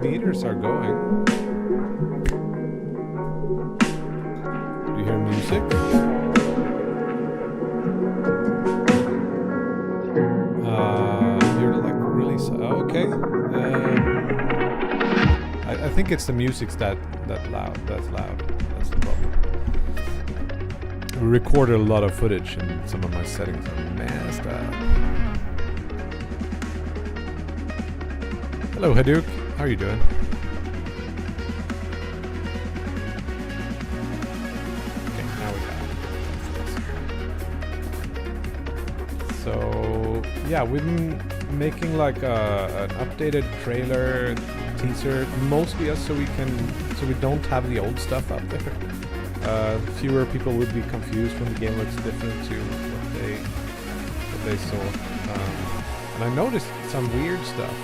meters are going. Do you hear music? You're like really okay. I think it's the music's that loud. That's loud. That's the problem. We recorded a lot of footage, and some of my settings are messed up. Hello, Hadouk. How are you doing? Okay, now we got it. So yeah, we've been making like an updated trailer teaser, mostly so we don't have the old stuff up there. Fewer people would be confused when the game looks different to what they saw. And I noticed some weird stuff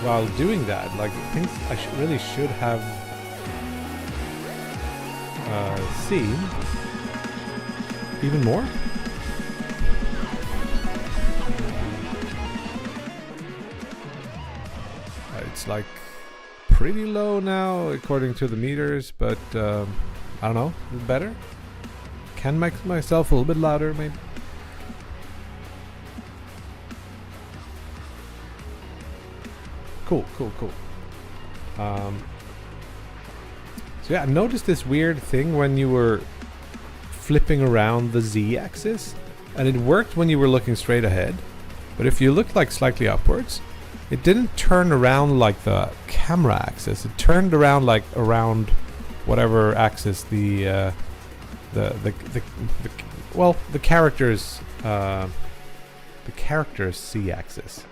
while doing that, like things I really should have seen even more. It's like pretty low now according to the meters, but I don't know, better. Can make myself a little bit louder maybe. Cool. So yeah, I noticed this weird thing when you were flipping around the Z-axis, and it worked when you were looking straight ahead, but if you looked like slightly upwards, it didn't turn around like the camera axis. It turned around like around whatever axis the character's Z-axis,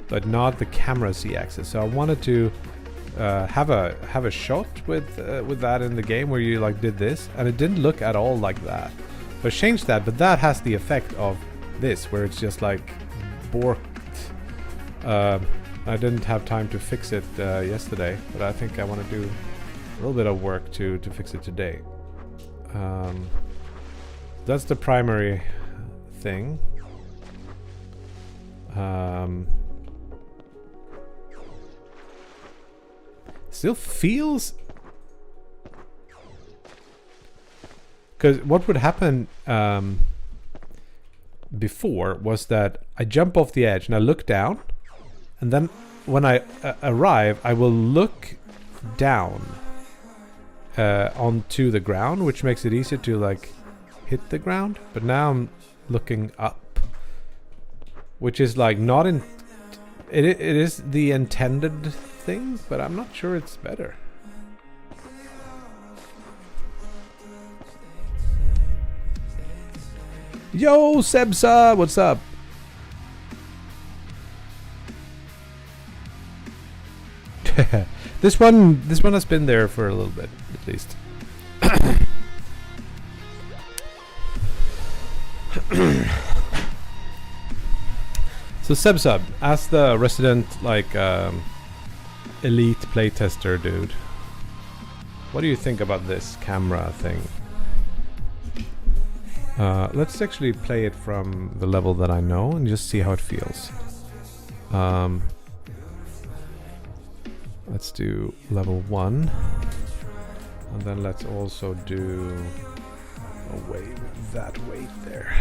but not the camera Z-axis. So I wanted to have a shot with that in the game where you like did this, and it didn't look at all like that. So I changed that, but that has the effect of this, where it's just like borked. I didn't have time to fix it yesterday, but I think I want to do a little bit of work to fix it today. That's the primary thing. Still feels, because what would happen before was that I jump off the edge and I look down, and then when I arrive, I will look down onto the ground, which makes it easier to like hit the ground. But now I'm looking up, which is like not in. It is the intended thing, but I'm not sure it's better. Yo, Sebsa, what's up? This one has been there for a little bit, at least. So Sebsub, as the resident elite playtester dude, what do you think about this camera thing? Let's actually play it from the level that I know and just see how it feels. Let's do level 1, and then let's also do away with that weight there.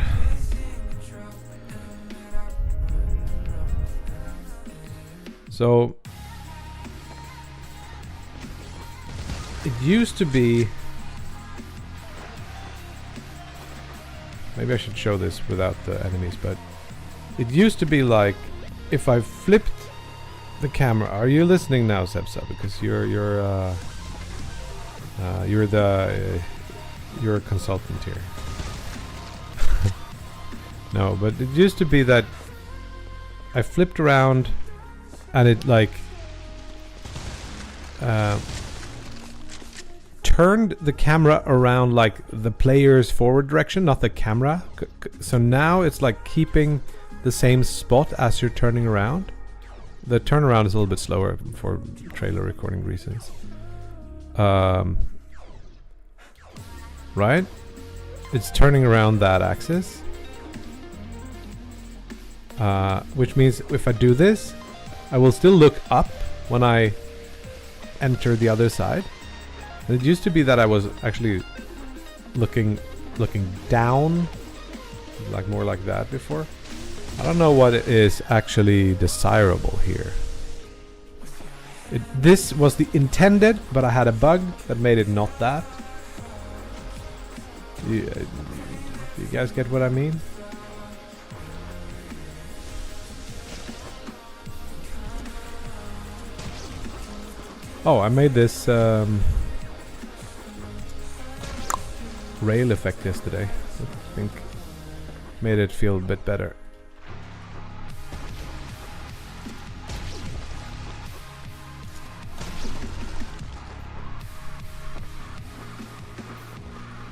So it used to be, maybe I should show this without the enemies, but it used to be like if I flipped the camera. Are you listening now, Sebsa? Because you're a consultant here. No, but it used to be that I flipped around and it like turned the camera around like the player's forward direction, not the camera. So now it's like keeping the same spot as you're turning around. The turnaround is a little bit slower for trailer recording reasons. Right? It's turning around that axis. Which means if I do this, I will still look up when I enter the other side. And it used to be that I was actually looking down, like more like that before. I don't know what is actually desirable here. This was the intended, but I had a bug that made it not that. You guys get what I mean? Oh, I made this rail effect yesterday. I think made it feel a bit better.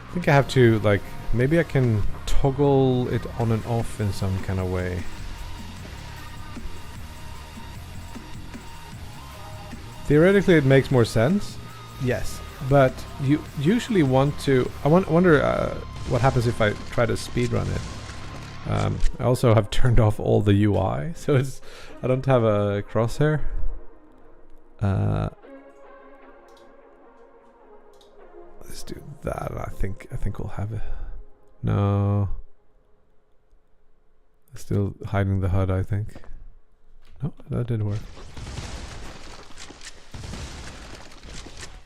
I think I have to, like, maybe I can toggle it on and off in some kind of way. Theoretically it makes more sense, yes, but you usually want to... I wonder what happens if I try to speedrun it. I also have turned off all the UI, so I don't have a crosshair. Let's do that. I think we'll have it. No. Still hiding the HUD, I think. No, that didn't work.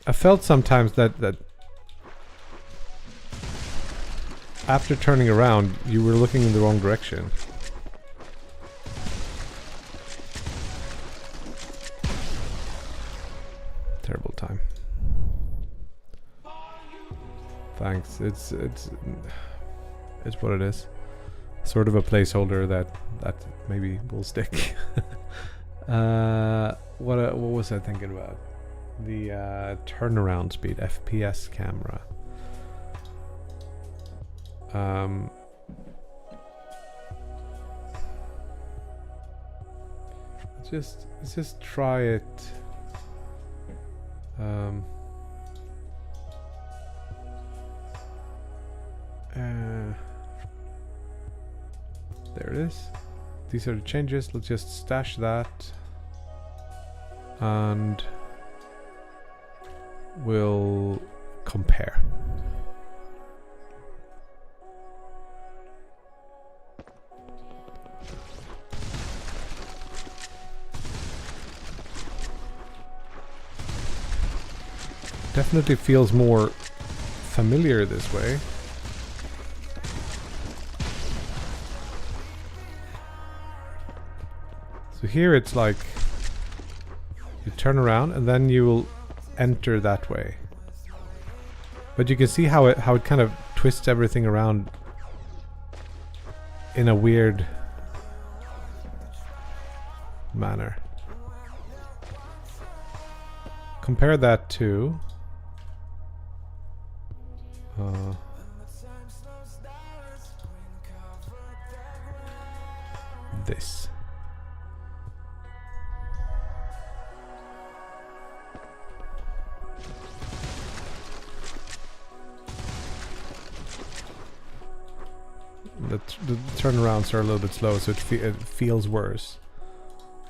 I felt sometimes that after turning around, you were looking in the wrong direction. Terrible time. Thanks. It's what it is. Sort of a placeholder that maybe will stick. What was I thinking about? The turnaround speed, FPS camera. Let's just try it. There it is. These are the changes. Let's just stash that. And we'll compare. Definitely feels more familiar this way. So here it's like you turn around and then you will enter that way. But you can see how it kind of twists everything around in a weird manner. Compare that to this. The turnarounds are a little bit slow, so it feels worse.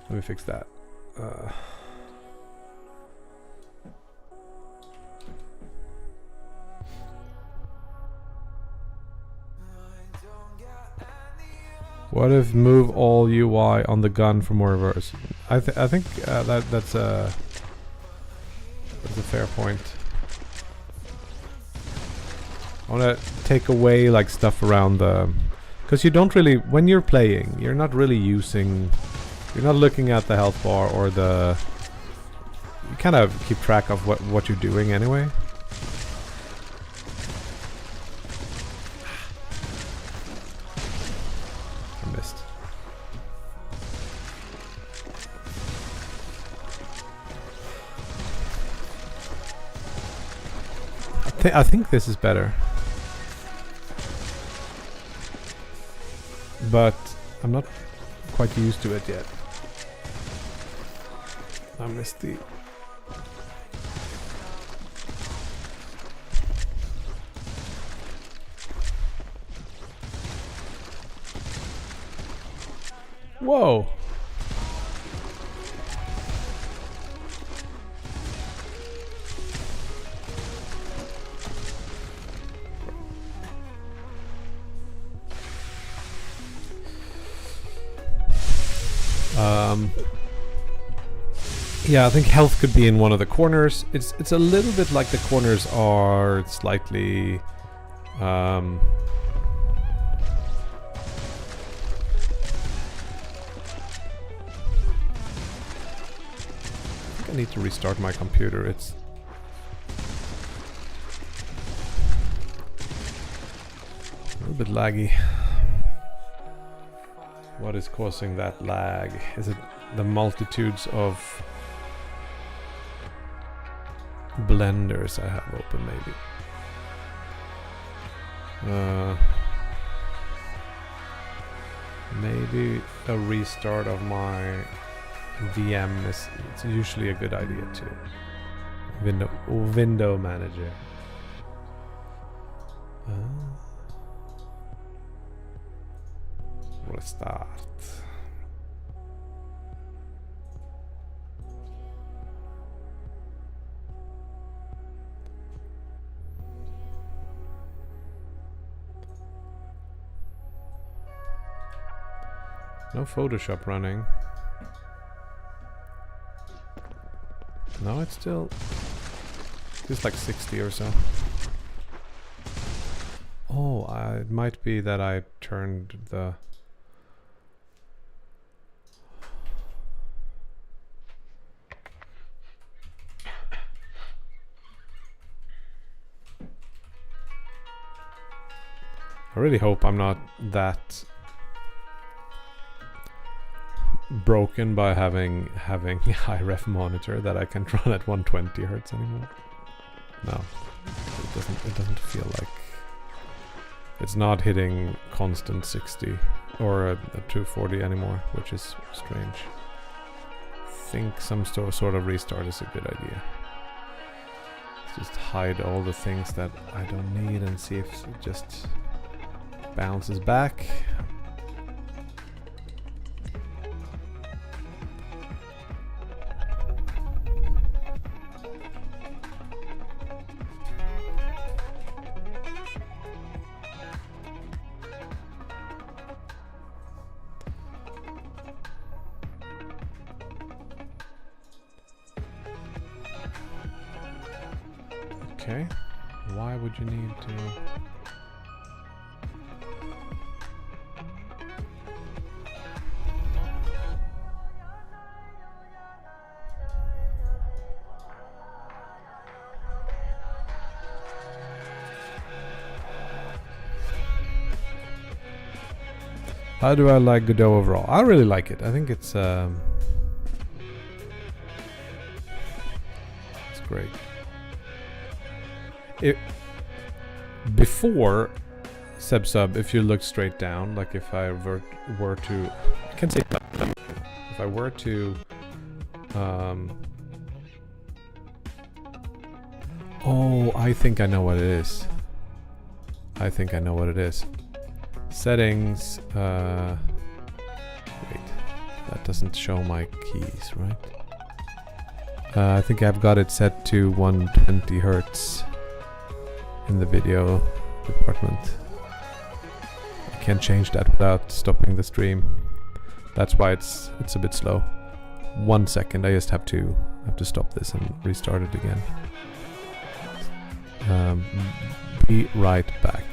Let me fix that. What if move all UI on the gun for more reverse? I think that's a fair point. I want to take away like stuff around the, because you don't really, when you're playing, you're not really using, you're not looking at the health bar or the, you kind of keep track of what you're doing anyway. I missed. I think this is better. But I'm not quite used to it yet. I missed the... Whoa! Yeah, I think health could be in one of the corners. It's a little bit like the corners are slightly I think I need to restart my computer. It's a little bit laggy. What is causing that lag? Is it the multitudes of blenders I have open, maybe? Maybe a restart of my VM is, it's usually a good idea too. Window manager. Restart. No Photoshop running. No, it's still just like 60 or so. Oh, it might be that I turned the... I really hope I'm not that broken by having high ref monitor that I can't run at 120 hertz anymore. No, it doesn't feel like it's not hitting constant 60 or a 240 anymore, which is strange. I think some sort of restart is a good idea. Let's just hide all the things that I don't need and see if it just bounces back. Okay, why would you need to... How do I like Godot overall? I really like it. I think it's great. Before sub, if you look straight down, like if I were to, I can say if I were to, oh, I think I know what it is. I think I know what it is. Settings, wait, that doesn't show my keys, right? I think I've got it set to 120 Hertz in the video department. I can't change that without stopping the stream. That's why it's a bit slow. 1 second, I just have to stop this and restart it again. Be right back.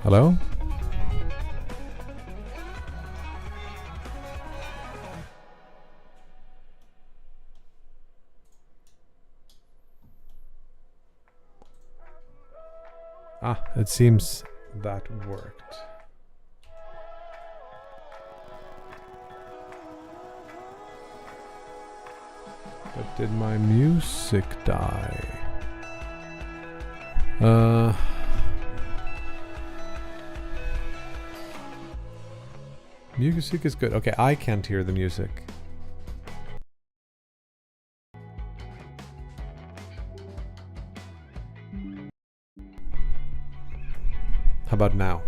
Hello? Ah, it seems that worked. But did my music die? Music is good. Okay, I can't hear the music. How about now?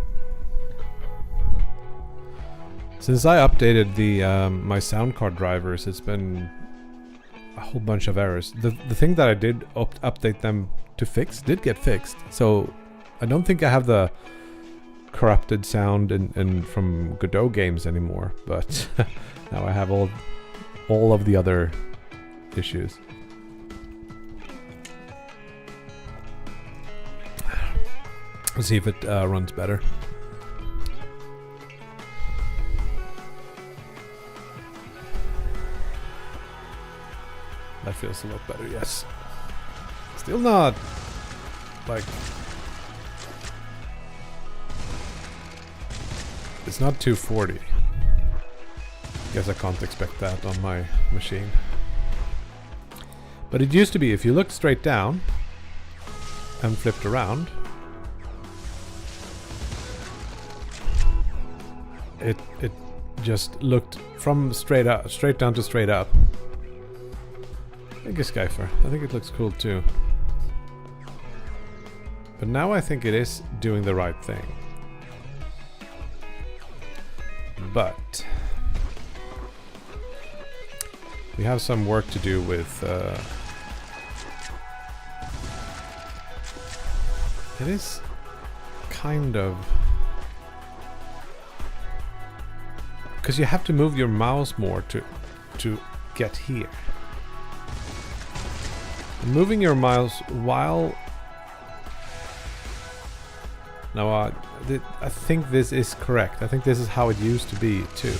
Since I updated the my sound card drivers, it's been a whole bunch of errors. The thing that I did update them to fix did get fixed. So I don't think I have the corrupted sound in from Godot games anymore, but now I have all of the other issues. Let's see if it runs better. That feels a lot better, yes. Still not like, it's not 240. Guess I can't expect that on my machine. But it used to be, if you looked straight down and flipped around, it just looked from straight down to straight up. Thank you, Skyfer. I think it looks cool too. But now I think it is doing the right thing. But we have some work to do with it is kind of, because you have to move your mouse more to get here. And moving your mouse while, no, I think this is correct. I think this is how it used to be too.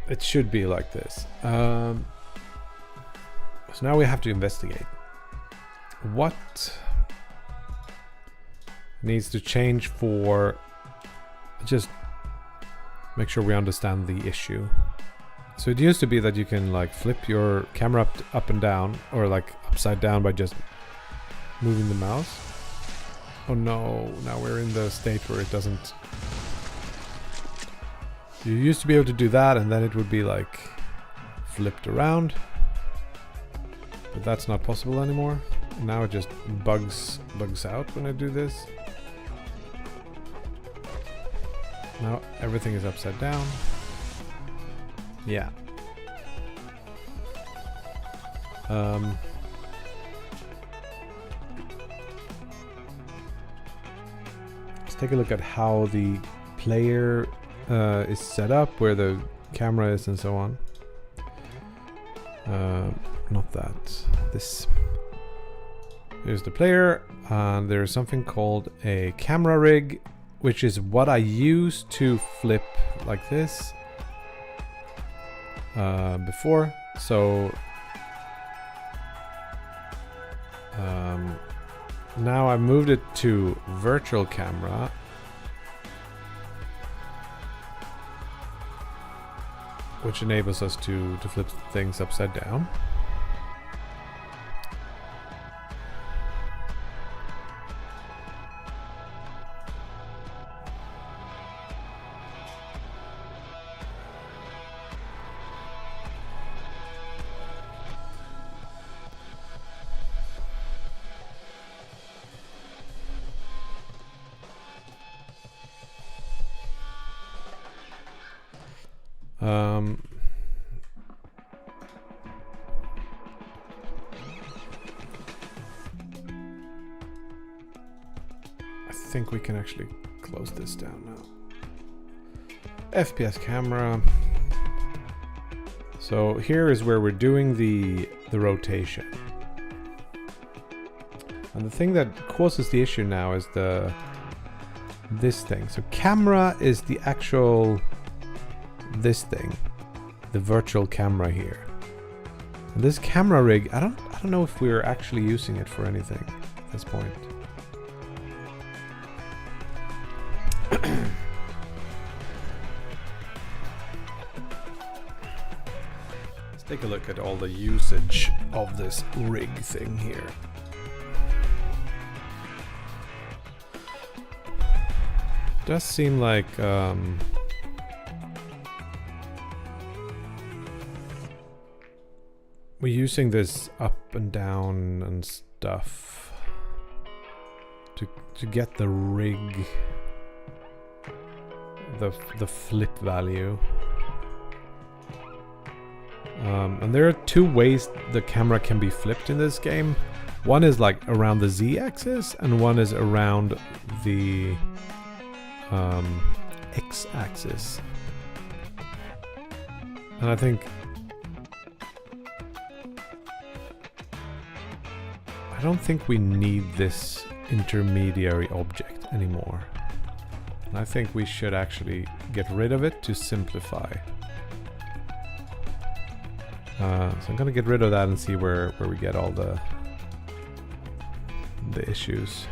It should be like this. So now we have to investigate what needs to change for, just make sure we understand the issue. So it used to be that you can like flip your camera up and down, or like upside down by just moving the mouse. Oh no, now we're in the state where it doesn't. You used to be able to do that and then it would be like flipped around. But that's not possible anymore. Now it just bugs out when I do this. Now everything is upside down. Yeah. Let's take a look at how the player is set up, where the camera is and so on. Not that. This. Here's the player, and there's something called a camera rig, which is what I use to flip like this before. So now I moved it to virtual camera. Which enables us to flip things upside down. I think we can actually close this down now. FPS camera. So here is where we're doing the rotation. And the thing that causes the issue now is this thing. So camera is the actual this thing, the virtual camera here. And this camera rig, I don't know if we're actually using it for anything at this point. Let's take a look at all the usage of this rig thing here. Does seem like we're using this up and down and stuff to get the rig, the flip value. And there are two ways the camera can be flipped in this game. One is like around the Z-axis, and one is around the X-axis. And I don't think we need this intermediary object anymore. And I think we should actually get rid of it to simplify. So I'm gonna get rid of that and see where we get all the issues.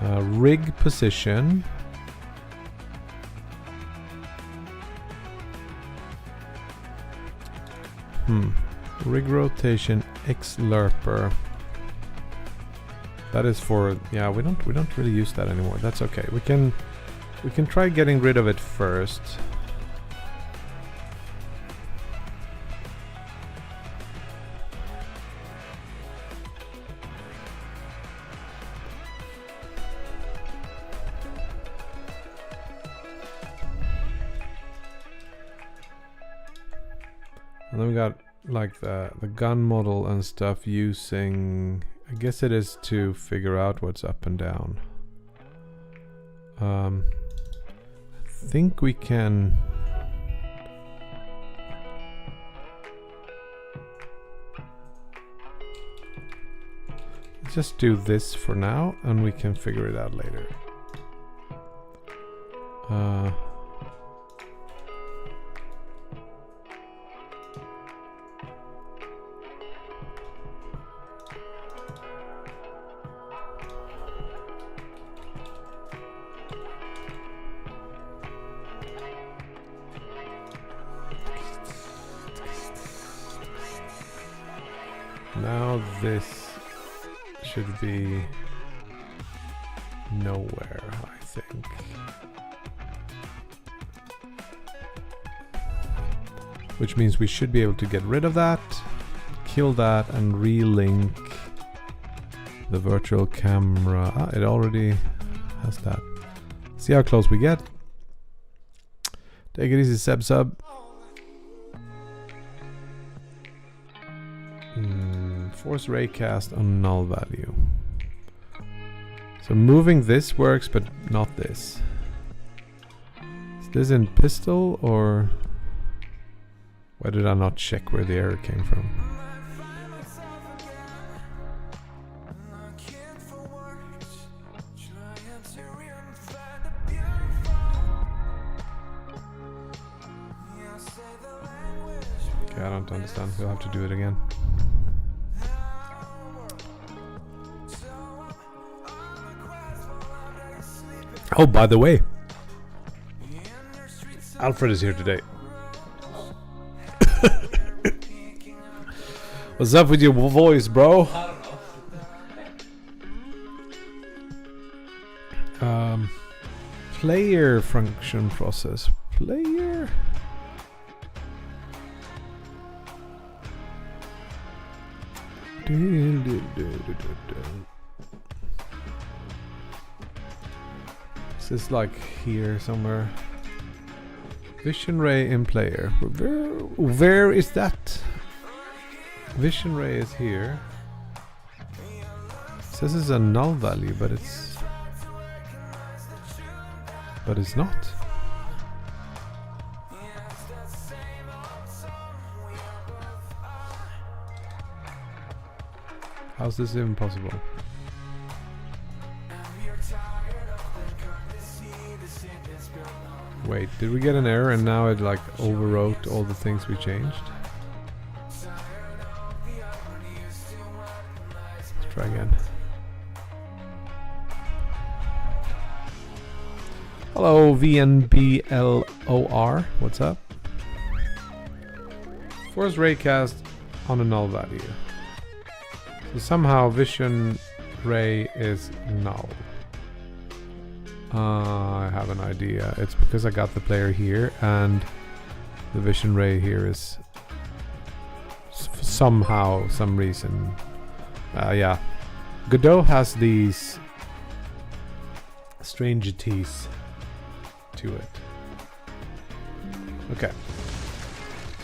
Rig position. Rig rotation X lerper. That is for, yeah, we don't really use that anymore. That's okay. We can try getting rid of it first. And then we got like the gun model and stuff using, I guess it is to figure out what's up and down. I think we can just do this for now, and we can figure it out later. Now this should be nowhere, I think. Which means we should be able to get rid of that, kill that, and relink the virtual camera. Ah, it already has that. See how close we get. Take it easy, sub. Force raycast on null value. So moving this works, but not this. Is this in pistol or... Why did I not check where the error came from? Okay, I don't understand. We'll have to do it again. Oh, by the way, Alfred is here today. What's up with your voice, bro? Player function process. Player. This is like here somewhere. Vision ray in player. Where is that? Vision ray is here. It says it's a null value, but it's not. How's this even possible? Wait, did we get an error and now it like overwrote all the things we changed? Let's try again. Hello VNBLOR, what's up? Force raycast on a null value. So somehow vision ray is null. I have an idea. It's because I got the player here and the vision ray here is somehow, some reason. Yeah. Godot has these strangeties to it. Okay.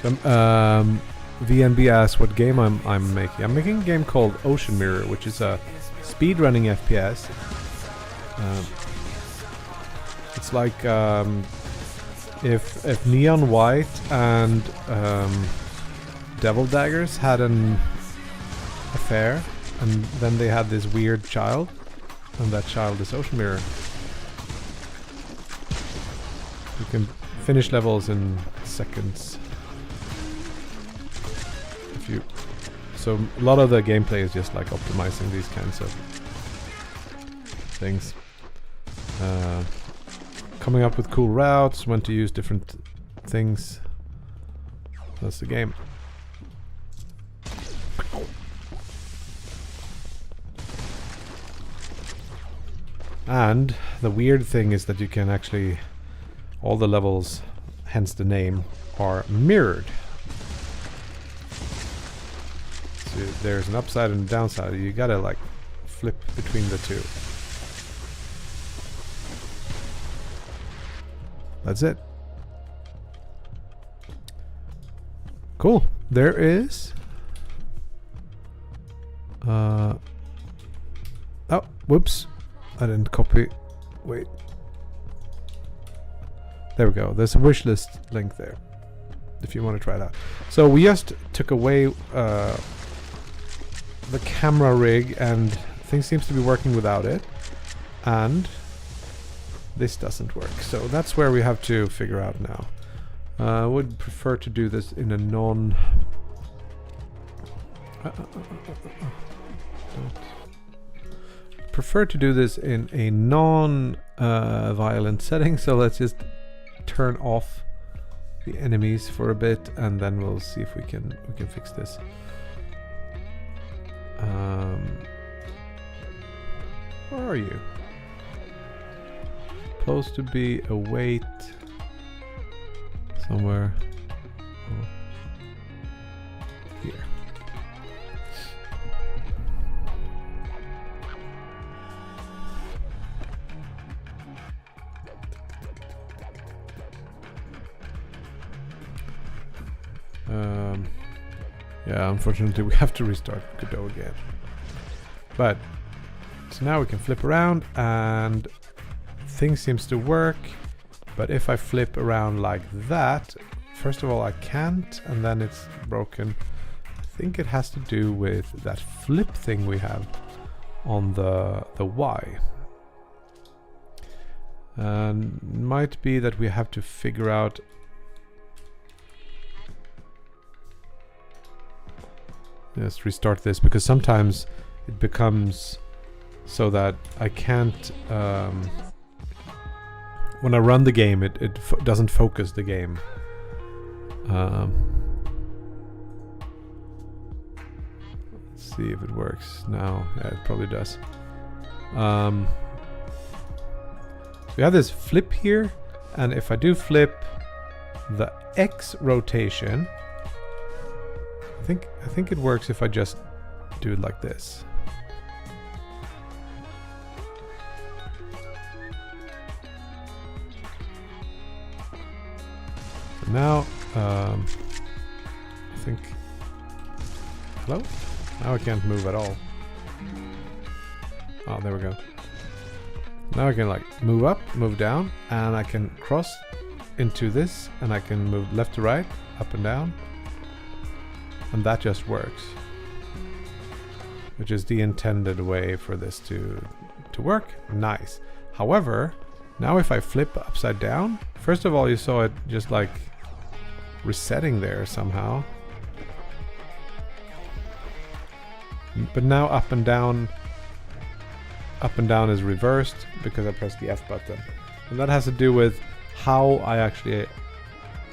So, VNB asks what game I'm making. I'm making a game called Ocean Mirror, which is a speedrunning FPS. It's like if Neon White and Devil Daggers had an affair, and then they had this weird child, and that child is Ocean Mirror. You can finish levels in seconds. So a lot of the gameplay is just like optimizing these kinds of things. Coming up with cool routes, when to use different things. That's the game. And the weird thing is that you can actually, all the levels, hence the name, are mirrored. So there's an upside and a downside. You gotta like flip between the two. That's it. Cool. There is... oh, whoops. I didn't copy. Wait. There we go. There's a wishlist link there, if you want to try it out. So we just took away the camera rig, and things seems to be working without it. And this doesn't work. So that's where we have to figure out now. I would prefer to do this in a non... prefer to do this in a non-violent setting. So let's just turn off the enemies for a bit, and then we'll see if we can fix this. Where are you? Supposed to be a wait somewhere. Oh. Here. Yeah, unfortunately we have to restart Godot again. But So now we can flip around and thing seems to work. But if I flip around like that, first of all I can't, and then it's broken. I think it has to do with that flip thing we have on the Y. And might be that we have to figure out let's restart this, because sometimes it becomes so that I can't when I run the game it doesn't focus the game. Let's see if it works now. Yeah, it probably does. We have this flip here, and if I do flip the X rotation, I think it works if I just do it like this. So now I think, hello? Now I can't move at all. Oh, there we go. Now I can like move up, move down, and I can cross into this, and I can move left to right, up and down, and that just works, which is the intended way for this to work. Nice. However, now if I flip upside down, first of all you saw it just like resetting there somehow, but now up and down is reversed because I pressed the F button, and that has to do with how I actually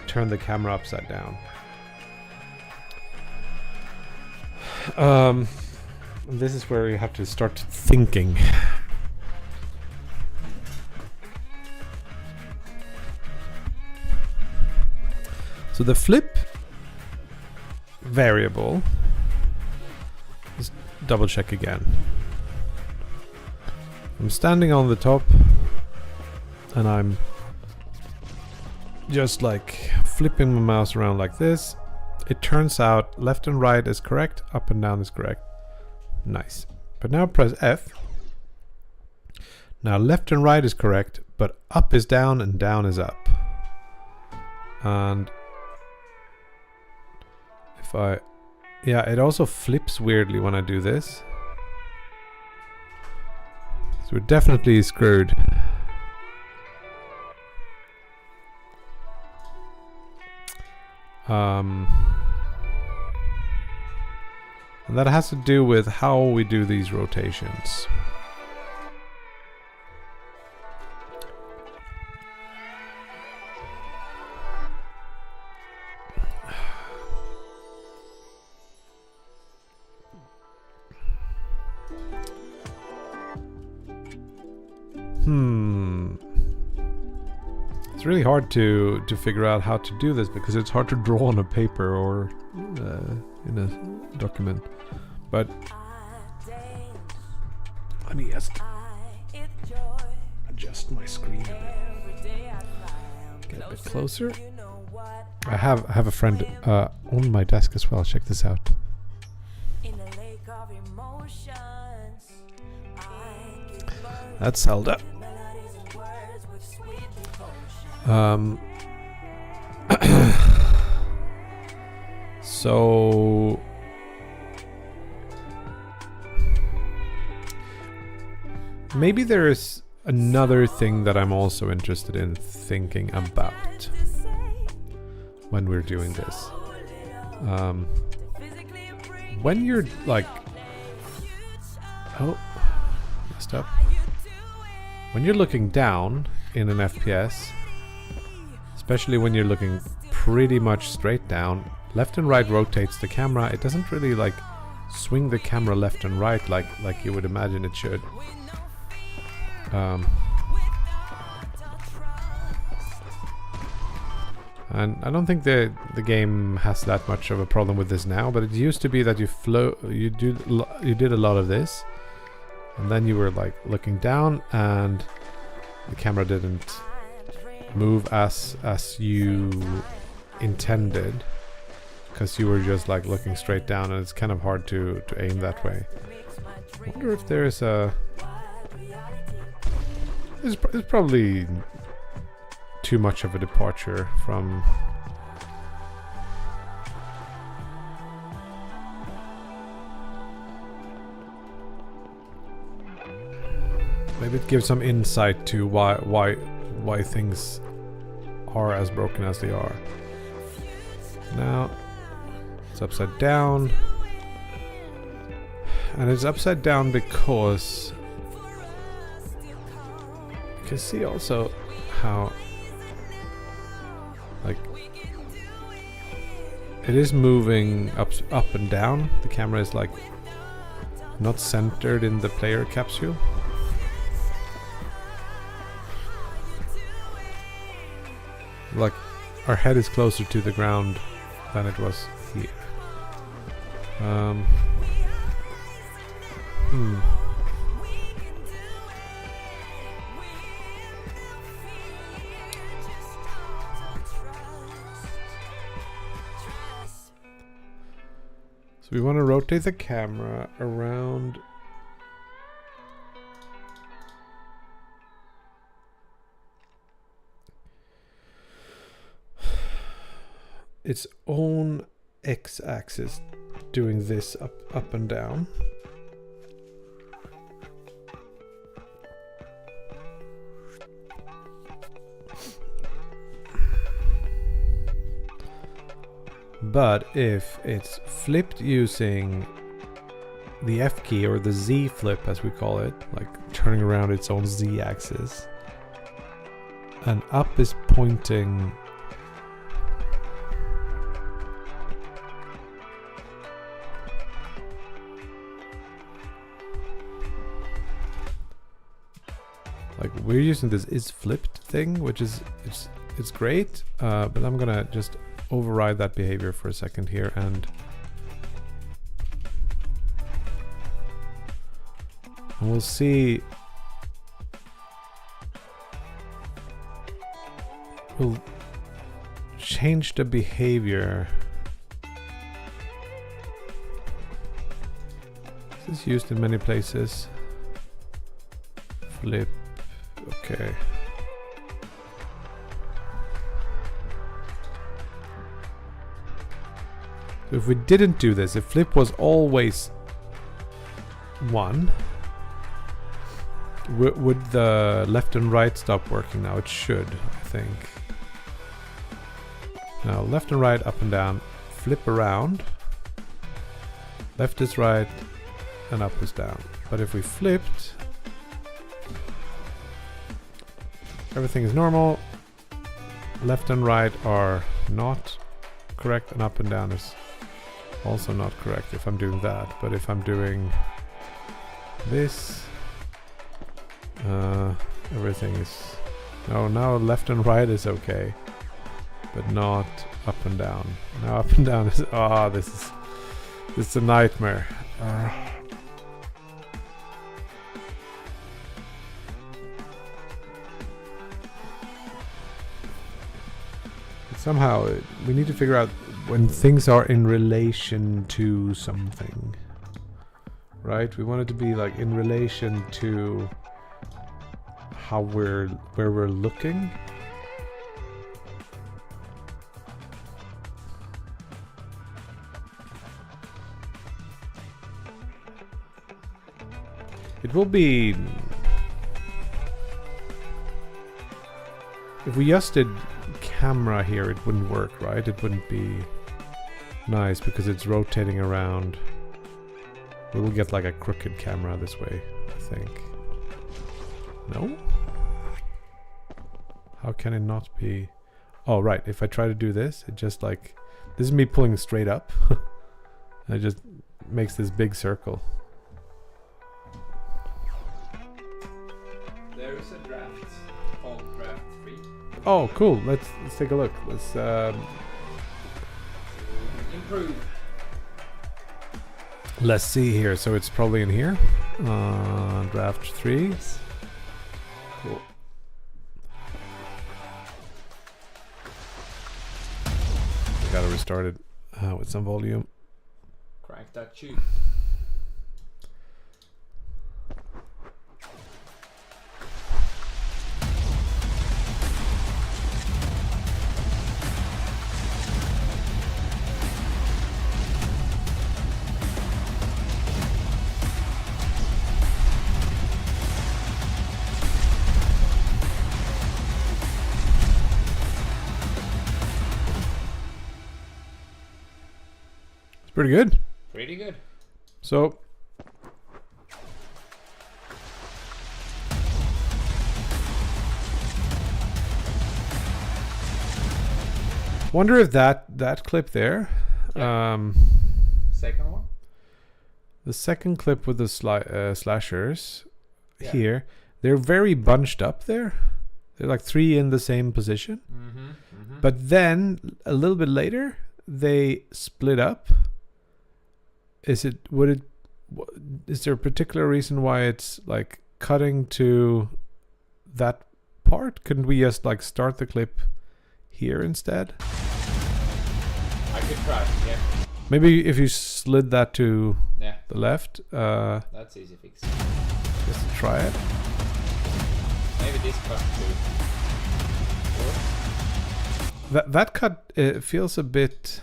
turn the camera upside down. This is where you have to start thinking. So the flip variable, let's double check again. I'm standing on the top and I'm just like flipping my mouse around like this. It turns out left and right is correct, up and down is correct. Nice. But now press F. Now left and right is correct, but up is down and down is up. And if I, yeah, it also flips weirdly when I do this. So we're definitely screwed. And that has to do with how we do these rotations. It's really hard to figure out how to do this because it's hard to draw on a paper or in a document. But let me just adjust my screen a bit. Get a bit closer. I have a friend on my desk as well. Check this out. That's Zelda. So maybe there is another thing that I'm also interested in thinking about when we're doing this. When you're like, oh, messed up. When you're looking down in an FPS, especially when you're looking pretty much straight down, left and right rotates the camera. It doesn't really like swing the camera left and right like you would imagine it should. And I don't think the game has that much of a problem with this now, but it used to be that you did a lot of this, and then you were like looking down and the camera didn't move as you intended because you were just like looking straight down, and it's kind of hard to aim that way. I wonder if there's a it's probably too much of a departure from. Maybe it gives some insight to why things are as broken as they are. Now it's upside down, and it's upside down because you can see also how like it is moving up and down. The camera is like not centered in the player capsule. Like our head is closer to the ground than it was here. So we want to rotate the camera around its own x-axis, doing this up and down. But if it's flipped using the F key, or the Z flip as we call it, like turning around its own Z axis, and up is pointing like we're using this is flipped thing, which is it's great, but I'm gonna just override that behavior for a second here, and we'll see. We'll change the behavior. This is used in many places. Flip. Okay. So if we didn't do this, if flip was always 1, would the left and right stop working now? It should, I think. Now left and right, up and down, flip around. Left is right and up is down. But if we flipped, everything is normal. Left and right are not correct, and up and down is also not correct if I'm doing that. But if I'm doing this, everything is... No, now left and right is okay, but not up and down. Now up and down is... Ah, this is a nightmare. Somehow, we need to figure out when things are in relation to something. Right? We want it to be like in relation to how where we're looking. It will be... If we just did camera here, it wouldn't work, right? It wouldn't be nice because it's rotating around. We will get like a crooked camera this way, I think. No? How can it not be? Oh, right. If I try to do this, it just like... This is me pulling straight up. And it just makes this big circle. There is a draft called Draft 3. Oh, cool. Let's take a look. Let's improve. Let's see here. So it's probably in here. Draft 3. Cool. I gotta restart it with some volume. Crank that tube. pretty good. Pretty good. So wonder if that clip there, Second one. the second clip with the slashers Yeah. here, they're very bunched up there. They're like 3 in the same position. But then a little bit later, they split up. Is there a particular reason why it's like cutting to that part? Couldn't we just like start the clip here instead? I could try. Yeah. Maybe if you slid that to Yeah. the left, That's easy fix. just try it. Maybe this cut too. That cut feels a bit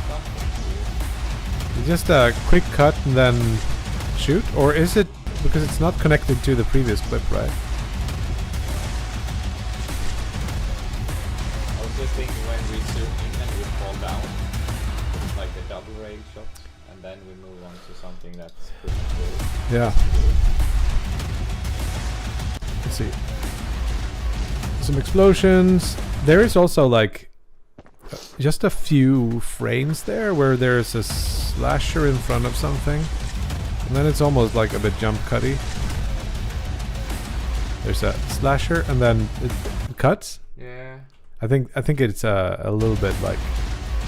Something just a quick cut and then shoot, or is it because it's not connected to the previous clip, right? I was just thinking when we zoom in and we fall down, like the double rail shot, and then we move on to something that's pretty cool. Yeah. Let's see. Some explosions. There is also like just a few frames there where there's a slasher in front of something, and then it's almost like a bit jump cutty. There's a slasher and then it cuts. Yeah. I think it's a little bit like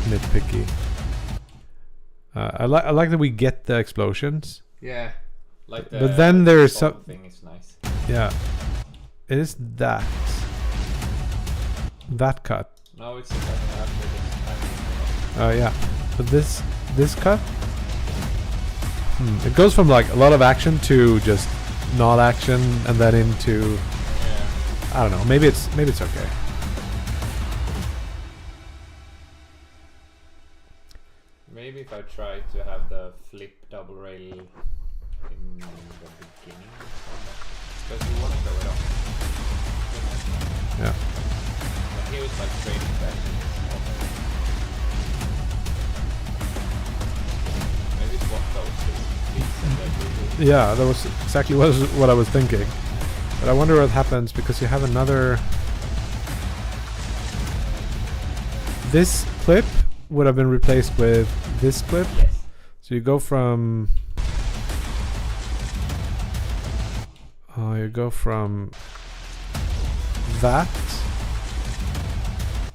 nitpicky. I like that we get the explosions. Yeah. Like the But then there's fall some- thing is nice. Yeah. It is that cut. No, it's the cut after this time. Yeah. But this cut, it goes from like a lot of action to just not action, and then into Yeah. I don't know. Maybe it's okay. Maybe if I try to have the flip double rail in the beginning, because we want to show it off. Yeah. But here it's like trading fashion. Maybe swap those two beats and then we do. Yeah, that was exactly what I was thinking. But I wonder what happens because you have another. This clip would have been replaced with this clip. Yes. So you go from. You go from that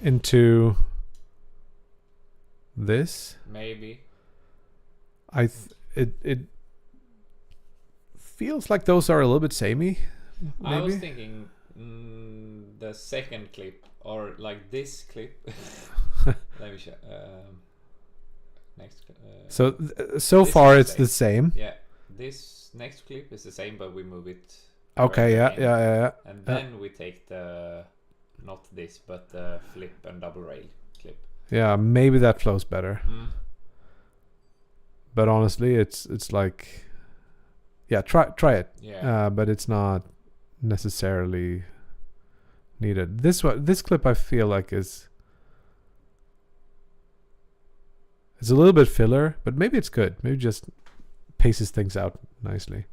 into this. Maybe. It feels like those are a little bit samey. I was Maybe. thinking the second clip, or like this clip. Let me show. Next. So This far is it's the same. Yeah, this next clip is the same, but we move it. Okay, further yeah. in. And then we take the not this, but the flip and double rail clip. Yeah, maybe that flows better. Mm. But honestly, it's like, yeah, try it. Yeah. But it's not necessarily needed. This clip I feel like is it's a little bit filler, but maybe it's good. Maybe it just paces things out nicely.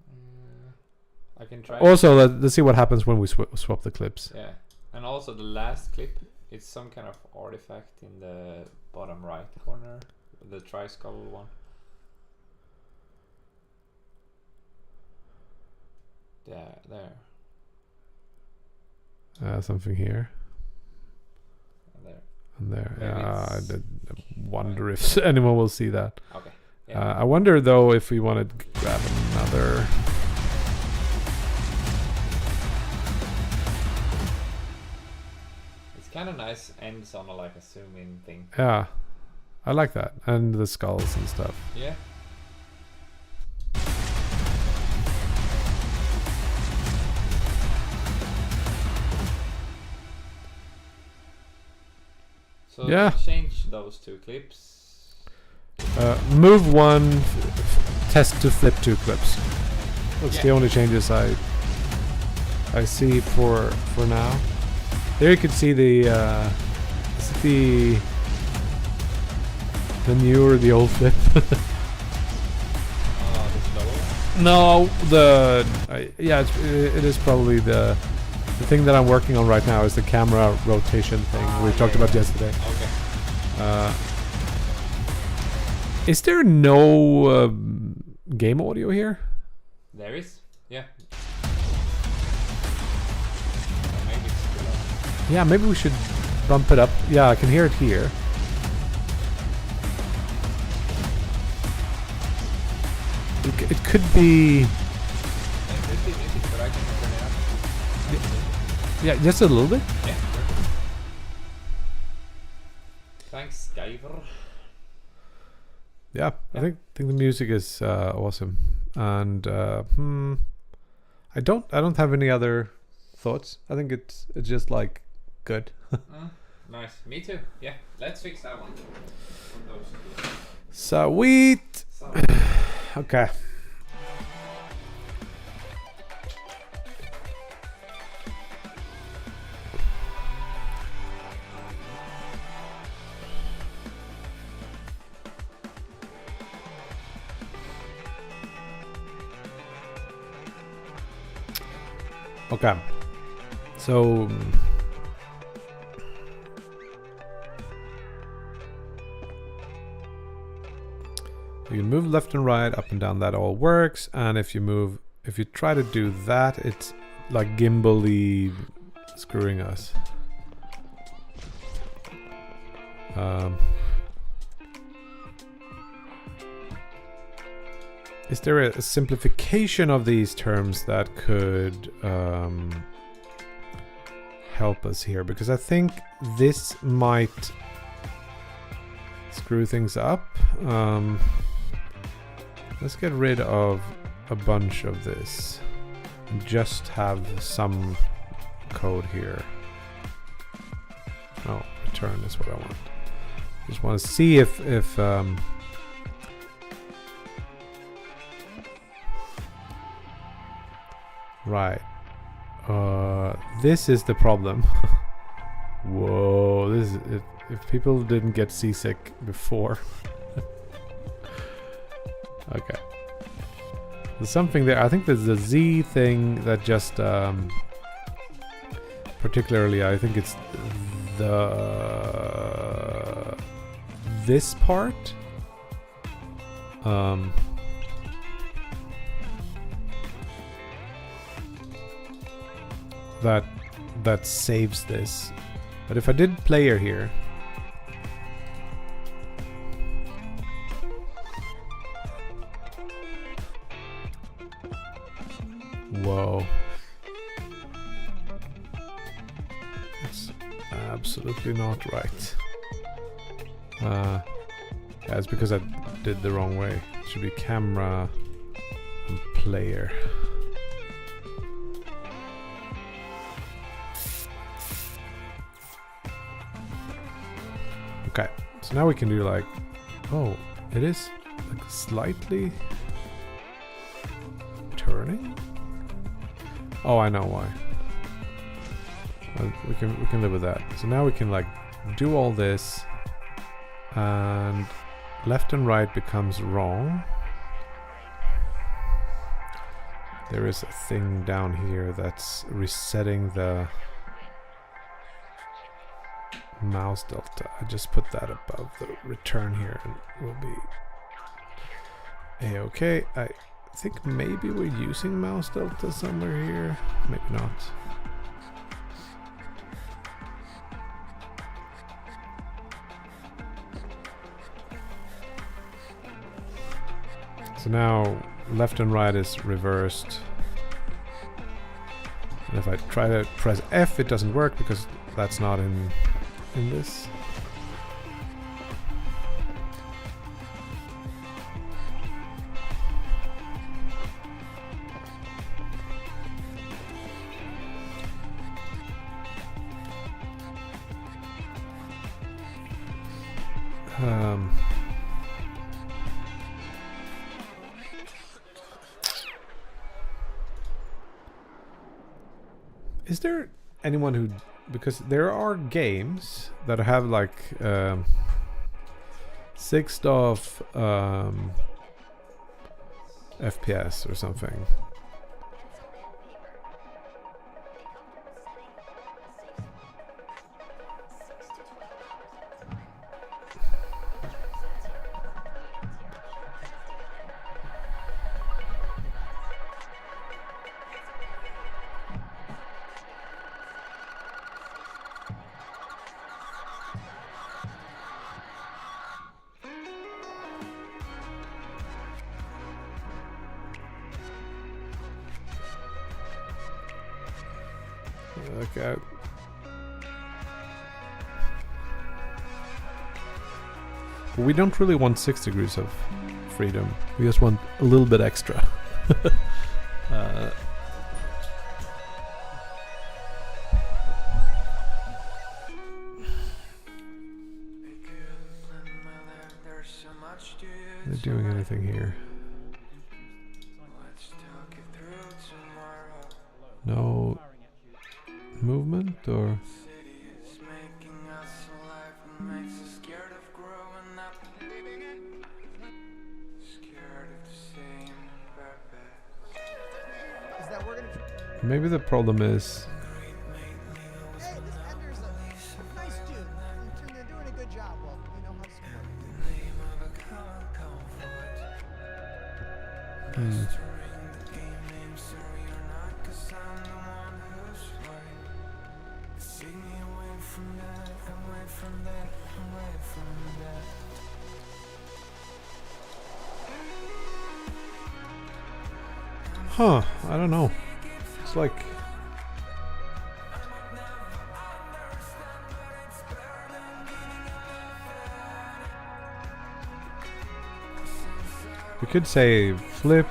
I can try. Also, let's see what happens when we swap the clips. Yeah, and also the last clip, it's some kind of artifact in the bottom right corner, the tri-skull one. Yeah, there. Something here And there. and there. Maybe I it's wonder if anyone will see that. Okay. Yeah. I wonder though if we want to grab another. It's kind of nice. Ends on like a zoom in thing. Yeah, I like that, and the skulls and stuff. Yeah. So Yeah. change those two clips. Move one, test to flip 2 clips. That's the Yeah. only changes I see for now. There you can see the The new or the old flip? The slower one? No, yeah, it is probably the thing that I'm working on right now is the camera rotation thing we talked about yesterday. Okay. Is there no game audio here? There is? Yeah. Maybe it's still on. Yeah, maybe we should bump it up. Yeah, I can hear it here. It could be... It could be music, but I can turn it up. Yeah, just a little bit. Yeah, sure. Thanks, Skyver. Yeah, I think the music is awesome, and I don't have any other thoughts. I think it's just like good. Nice. Me too. Yeah. Let's fix that one. Sweet. Okay. Okay. So you can move left and right, up and down, that all works. And if you try to do that, it's like gimbal-y screwing us. Is there a simplification of these terms that could help us here? Because I think this might screw things up. Let's get rid of a bunch of this and just have some code here. Oh, return is what I want. Just want to see if right. This is the problem. Whoa, this is it. If people didn't get seasick before. Okay. There's something there. I think there's a Z thing that just particularly I think it's this part. That saves this. But if I did player here, whoa, it's absolutely not right. Yeah, it's because I did the wrong way. It should be camera and player. Okay, so now we can do like, oh, it is like slightly turning. Oh, I know why. We can live with that. So now we can like do all this, and left and right becomes wrong. There is a thing down here that's resetting the mouse delta. I just put that above the return here and we'll be a-okay. I think maybe we're using mouse delta somewhere here. Maybe not. So now left and right is reversed. And if I try to press F, it doesn't work because that's not in this. Is there anyone who, because there are games that have like 6th of FPS or something. Okay. But we don't really want 6 degrees of freedom. We just want a little bit extra. Are they doing anything here? No movement or? Maybe the problem is Hey, this Ender's a nice dude. They're doing a good job. Well, we know how to support. Huh, I don't know. It's like we could say flip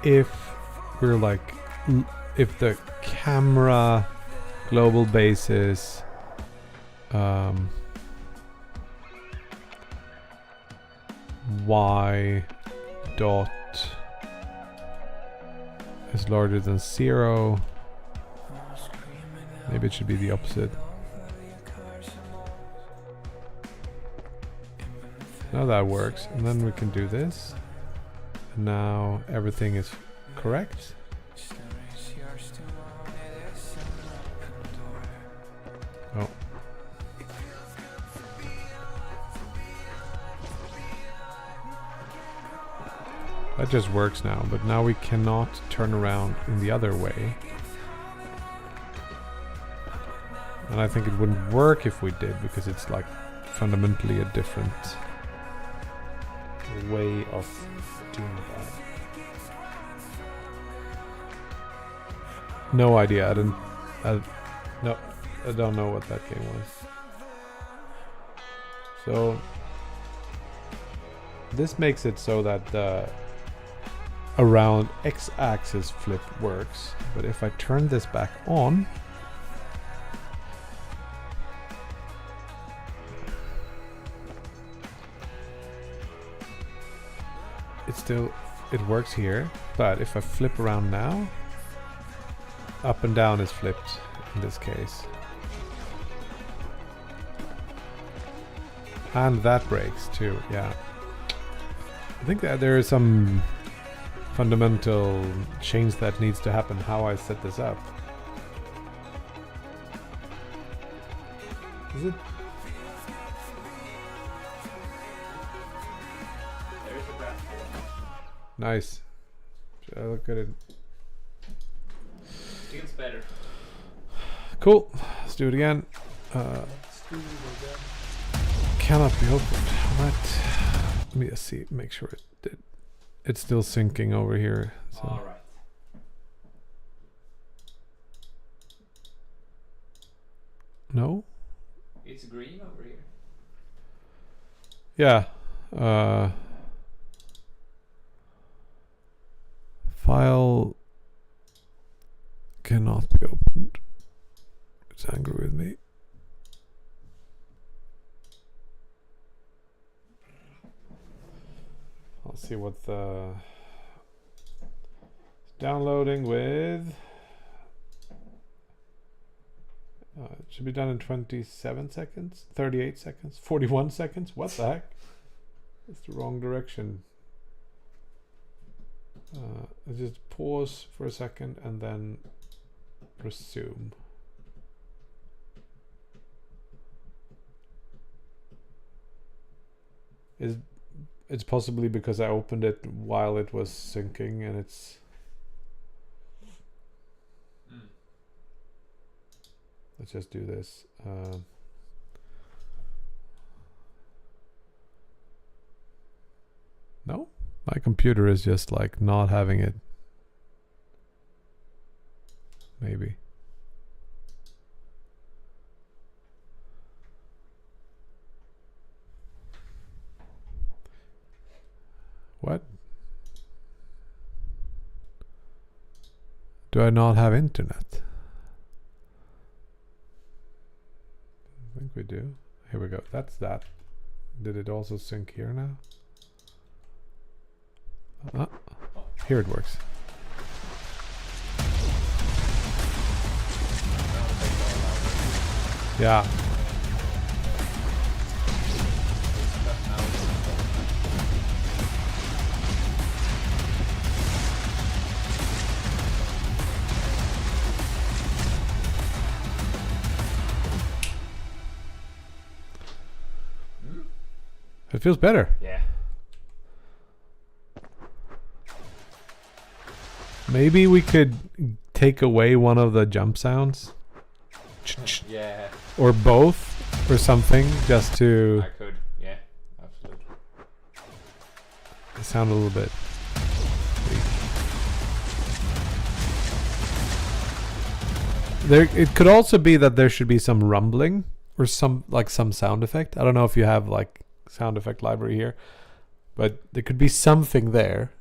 if we're like if the camera global basis y dot is larger than 0. Maybe it should be the opposite. Now that works, and then we can do this. And now everything is correct. Oh. That just works now, but now we cannot turn around in the other way. And I think it wouldn't work if we did, because it's like fundamentally a different way of doing that. No idea. I don't know what that game was. So this makes it so that the around x-axis flip works, but if I turn this back on, it works here. But if I flip around now, up and down is flipped in this case, and that breaks too. Yeah, I think that there is some fundamental change that needs to happen how I set this up. Is it? There is a graph for Nice. Should I look at it? feels better. Cool. Let's do it again. Cannot be opened. Right. Let me just see. Make sure it did. It's still syncing over here. So. All right. No? It's green over here. Yeah. File cannot be opened. It's angry with me. I'll see what the downloading with It should be done in 27 seconds, 38 seconds, 41 seconds. What the heck? It's the wrong direction. Just pause for a second and then resume. It's possibly because I opened it while it was syncing and it's... Let's just do this. No, my computer is just like not having it. Maybe. What? Do I not have internet? I think we do. Here we go. That's that. Did it also sync here now? Here it works. Yeah. It feels better. Yeah. Maybe we could take away one of the jump sounds. Yeah. Or both, or something, just to I could. Yeah, absolutely. sound a little bit weak. There, it could also be that there should be some rumbling or some sound effect. I don't know if you have like sound effect library here, but there could be something there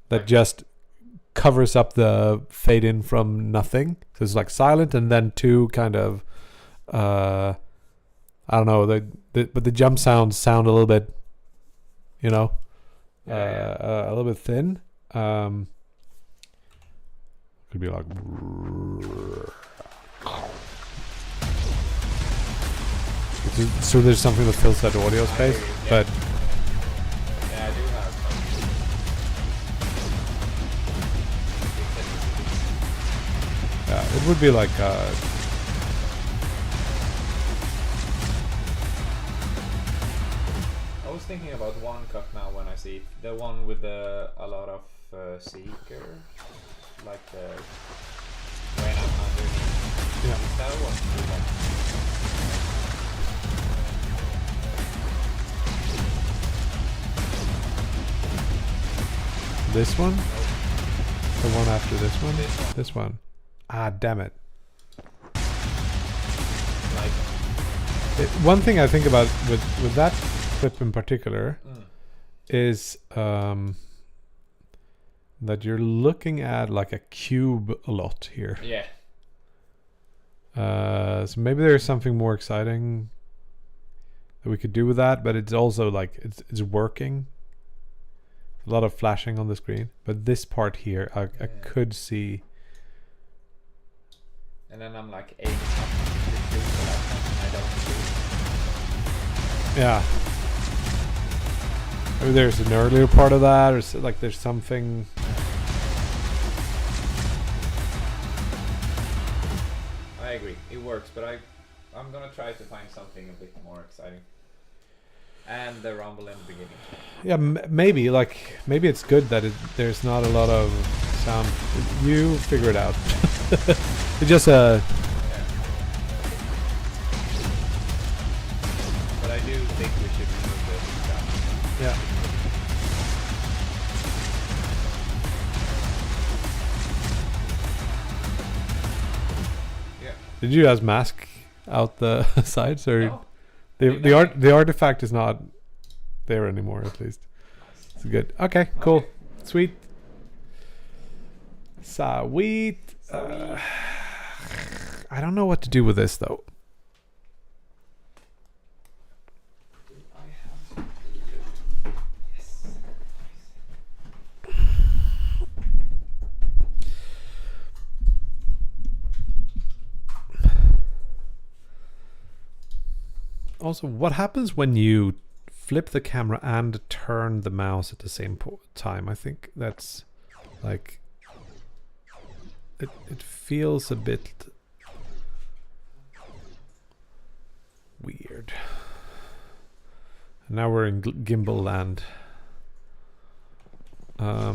that just covers up the fade in from nothing. So it's like silent and then two kind of I don't know, but the jump sounds sound a little bit, you know, a little bit thin. Could be like so there's something that fills that audio space, but yeah, I do have some. it would be like I was thinking about one cut now when I see it. The one with a lot of seekers, like the when I'm underneath. Yeah. Is that one? this one, Nope. the one after this one, This one. this one. Ah, damn it. Like, One thing I think about with that clip in particular is that you're looking at like a cube a lot here. yeah. So maybe there's something more exciting that we could do with that, but it's also like it's working. A lot of flashing on the screen, but this part here I could see. And then I'm like aiming up to shoot for that one and I don't shoot. Yeah. Maybe there's an earlier part of that, or like there's something. I agree, it works, but I'm gonna try to find something a bit more exciting. And the rumble in the beginning. Yeah, maybe it's good that there's not a lot of sound. You figure it out. It's just Yeah. But I do think we should remove the sound. yeah. Yeah. Did you guys mask out the sides, or No. the artifact is not there anymore? At least it's good. Okay, cool, Okay. sweet. Sweet. I don't know what to do with this though. I have yes. Also, what happens when you flip the camera and turn the mouse at the same time? I think that's like it feels a bit weird. Now we're in gimbal land. I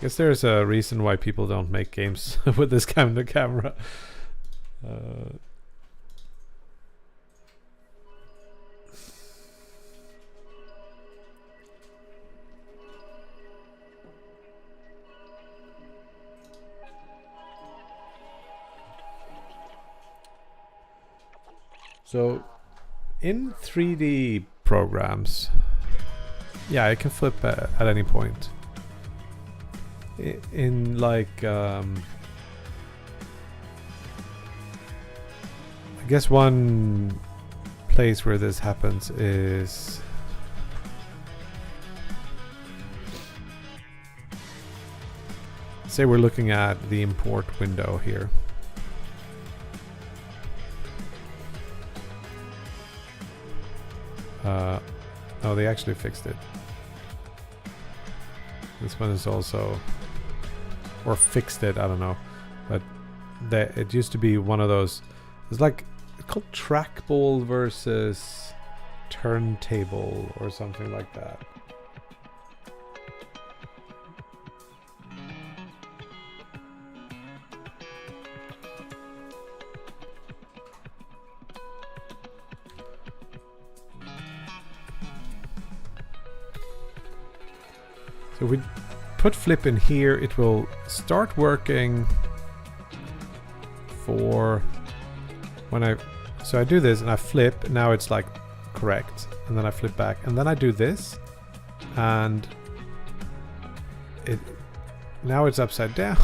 guess there's a reason why people don't make games with this kind of camera. So in 3D programs, yeah, I can flip at any point. In like, I guess one place where this happens is say we're looking at the import window here. Oh, they actually fixed it. This one is also, or fixed it, I don't know. But it used to be one of those, it's like, it's called trackball versus turntable or something like that. So we put flip in here, it will start working for when I do this and I flip, now it's like correct, and then I flip back, and then I do this, and now it's upside down.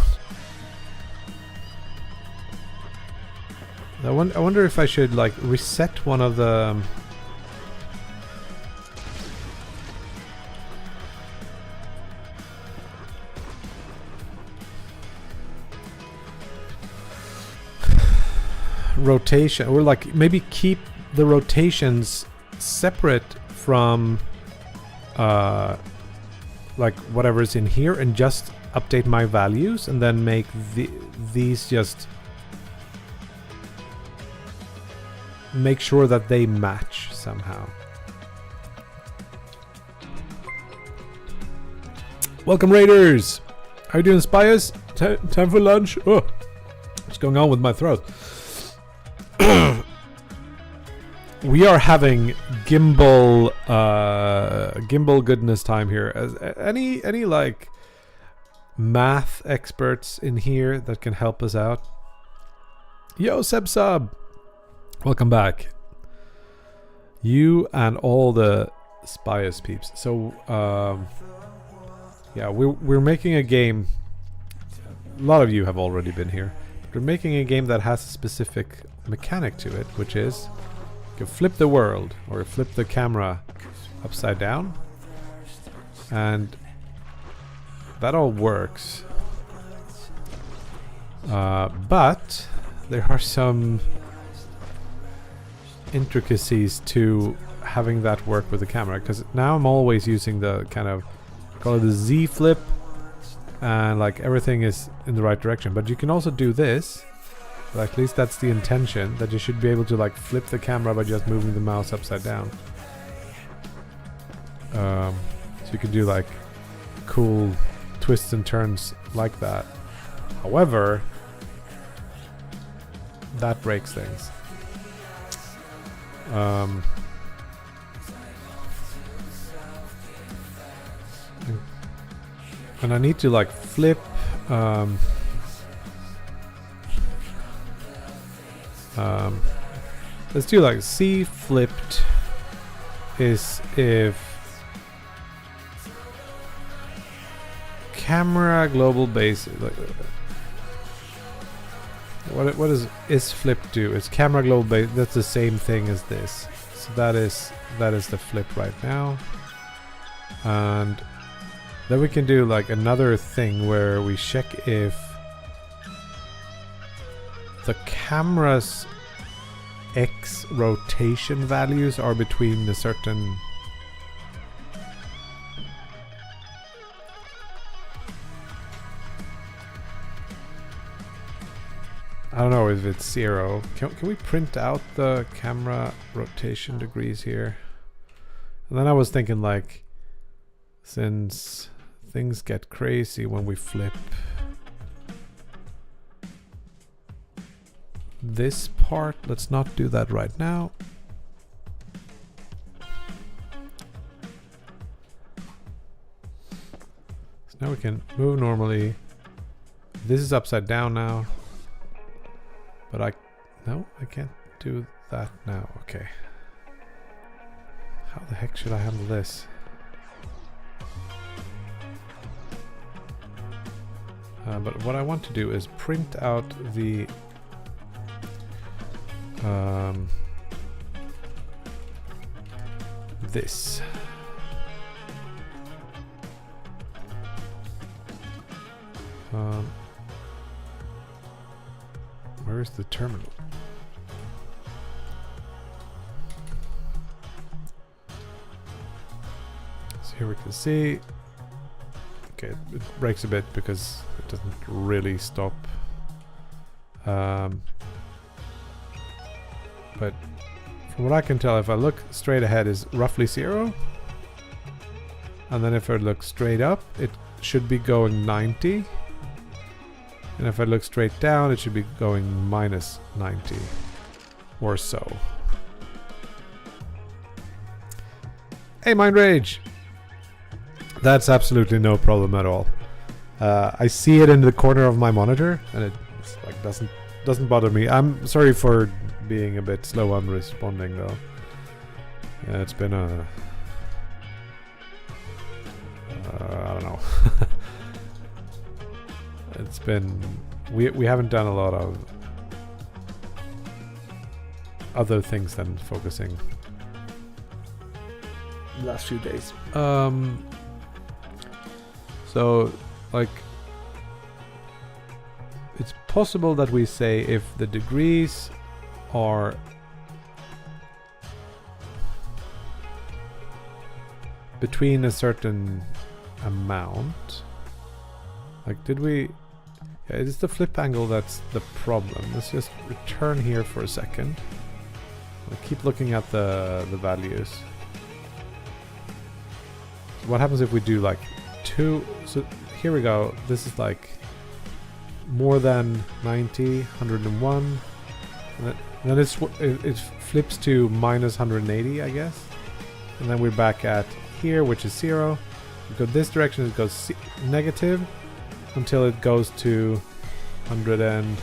I wonder if I should like reset one of the rotation, or like maybe keep the rotations separate from like whatever's in here, and just update my values, and then make these just make sure that they match somehow. Welcome, Raiders! How you doing, Spias? Time for lunch? Oh, what's going on with my throat? We are having gimbal goodness time here. Any like math experts in here that can help us out? Yo, Seb, welcome back. You and all the Spias peeps. So yeah, we're making a game. A lot of you have already been here. We're making a game that has a specific mechanic to it, which is you can flip the world or flip the camera upside down, and that all works. But there are some intricacies to having that work with the camera, because now I'm always using the kind of, call it the Z flip, and like everything is in the right direction. But you can also do this. But at least that's the intention, that you should be able to like flip the camera by just moving the mouse upside down. So you can do like cool twists and turns like that. However, that breaks things. And I need to like flip let's do like C flipped is if camera global base, like what is flip do? It's camera global base. That's the same thing as this. So that is the flip right now. And then we can do like another thing where we check if the camera's X rotation values are between a certain... I don't know if it's 0. Can we print out the camera rotation degrees here? And then I was thinking, like, since things get crazy when we flip this part, let's not do that right now. So now we can move normally. This is upside down now. But no, I can't do that now. Okay. How the heck should I handle this? But what I want to do is print out the this. Where is the terminal? So here we can see. Okay, it breaks a bit because it doesn't really stop. But from what I can tell, if I look straight ahead is roughly 0. And then if I look straight up, it should be going 90. And if I look straight down, it should be going minus 90 or so. Hey, Mind Rage! That's absolutely no problem at all. I see it in the corner of my monitor, and it like doesn't bother me. I'm sorry for being a bit slow on responding, though. Yeah, it's been a I don't know. It's been we haven't done a lot of other things than focusing the last few days. So like it's possible that we say if the degrees are between a certain amount, like did we... Yeah, it's the flip angle that's the problem. Let's just return here for a second. I'll keep looking at the values. So what happens if we do like 2? So here we go. This is like more than 90, 101. And then it flips to minus 180, I guess. And then we're back at here, which is 0. We go this direction, it goes negative until it goes to 100 and...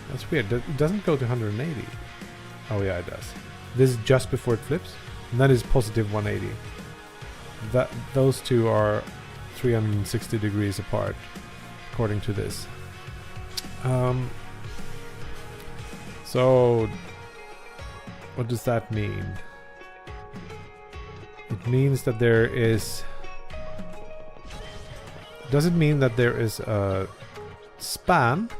That's weird. It doesn't go to 180. Oh yeah, it does. This is just before it flips. And that is positive 180. Those two are 360 degrees apart, according to this. So, what does that mean? It means that there is... Does it mean that there is a span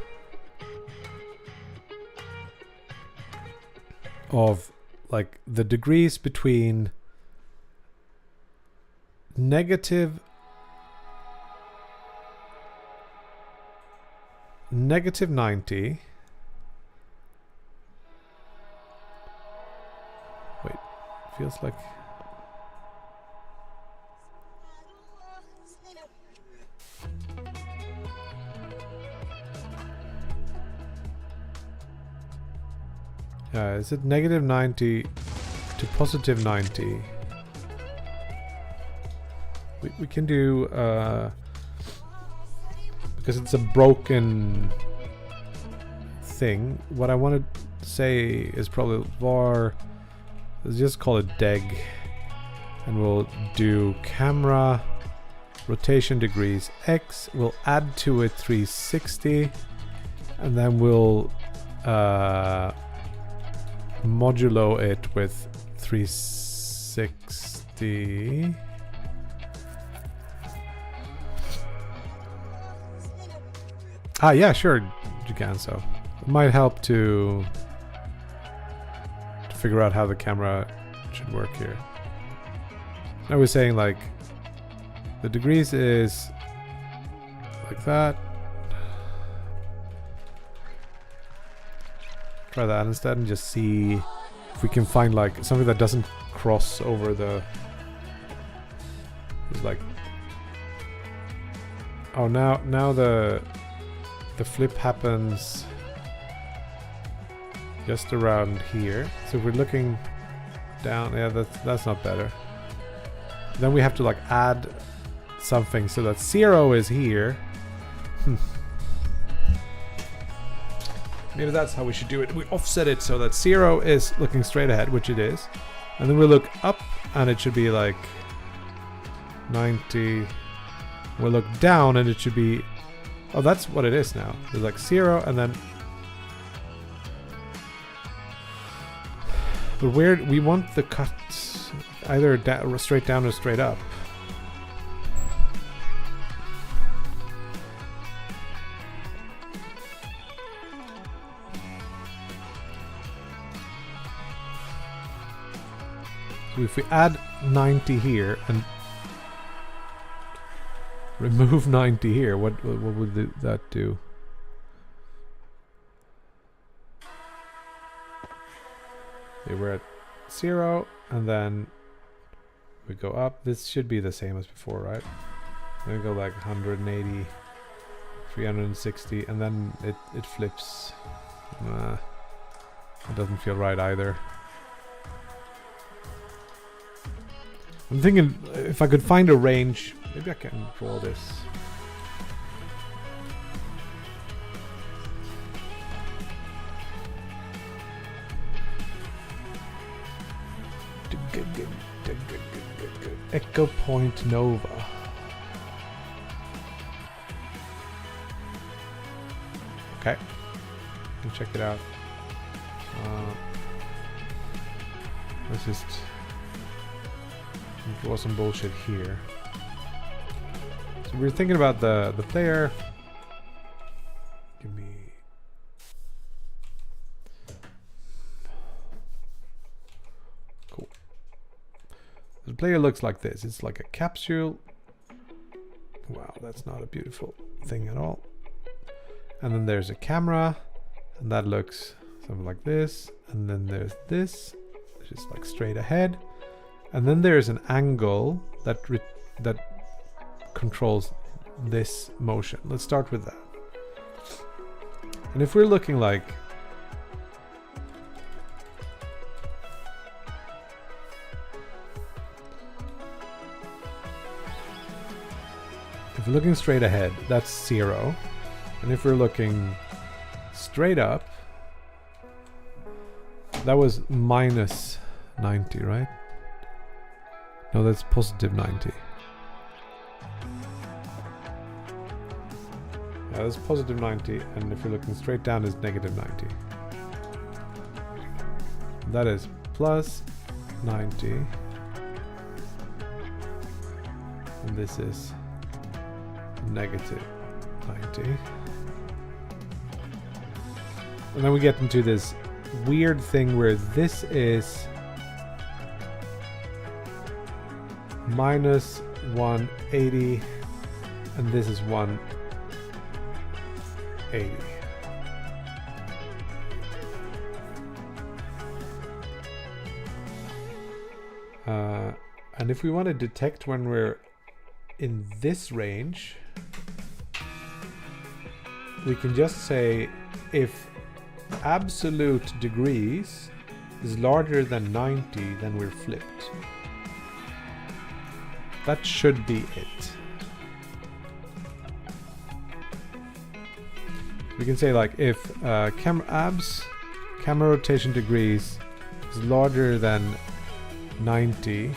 of like the degrees between negative 90? Wait, feels like... is it negative 90 to positive 90? We can do because it's a broken thing. What I want to say is probably var, let's just call it deg, and we'll do camera rotation degrees X. We'll add to it 360, and then we'll modulo it with 360. Ah, yeah, sure, Giganso. It might help to figure out how the camera should work here. I was saying like the degrees is like that. Try that instead and just see if we can find like something that doesn't cross over the. It's like, oh, now the flip happens just around here. So if we're looking down, yeah, that's not better. Then we have to like add something so that 0 is here. Maybe that's how we should do it. We offset it so that 0 is looking straight ahead, which it is. And then we look up and it should be like 90. We'll look down and it should be, oh, that's what it is now. There's like 0 and then, but we want the cut either straight down or straight up. So if we add 90 here and remove 90 here, what would that do? Okay, we're at 0 and then we go up. This should be the same as before, right? Then we go like 180, 360, and then it flips. It doesn't feel right either. I'm thinking if I could find a range, maybe I can draw this. Echo Point Nova. Okay, can check it out. Let's just draw some bullshit here. So we're thinking about the player. Give me. Cool. The player looks like this. It's like a capsule. Wow, that's not a beautiful thing at all. And then there's a camera, and that looks something like this. And then there's this, which is like straight ahead. And then there's an angle that controls this motion. Let's start with that. And if we're looking like if we're looking straight ahead, that's 0. And if we're looking straight up, that was minus 90, right? No, that's positive 90. Yeah, that's positive 90, and if you're looking straight down, is negative 90. That is plus 90. And this is negative 90. And then we get into this weird thing where this is minus 180 and this is 180. And if we want to detect when we're in this range, we can just say if absolute degrees is larger than 90, then we're flipped. That should be it. We can say like if camera rotation degrees is larger than 90,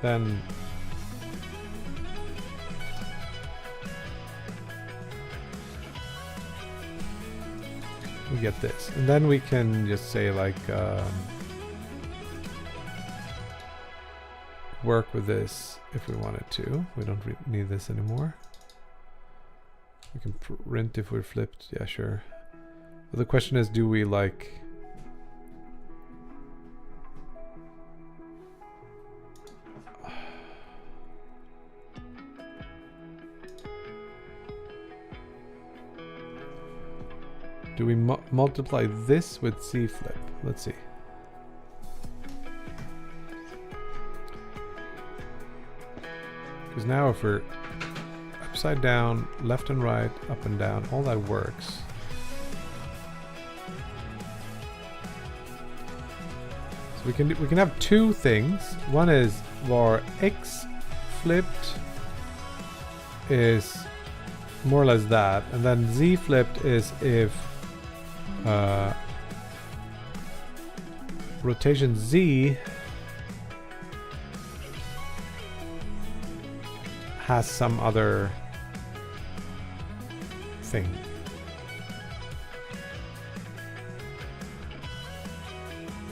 then we get this. And then we can just say like work with this if we wanted to. We don't need this anymore. We can print if we're flipped. Yeah, sure. But the question is, do we like do we multiply this with Z flip? Let's see. Because now if we're upside down, left and right, up and down, all that works. So we can have two things. One is var x flipped is more or less that, and then Z flipped is if rotation Z has some other thing.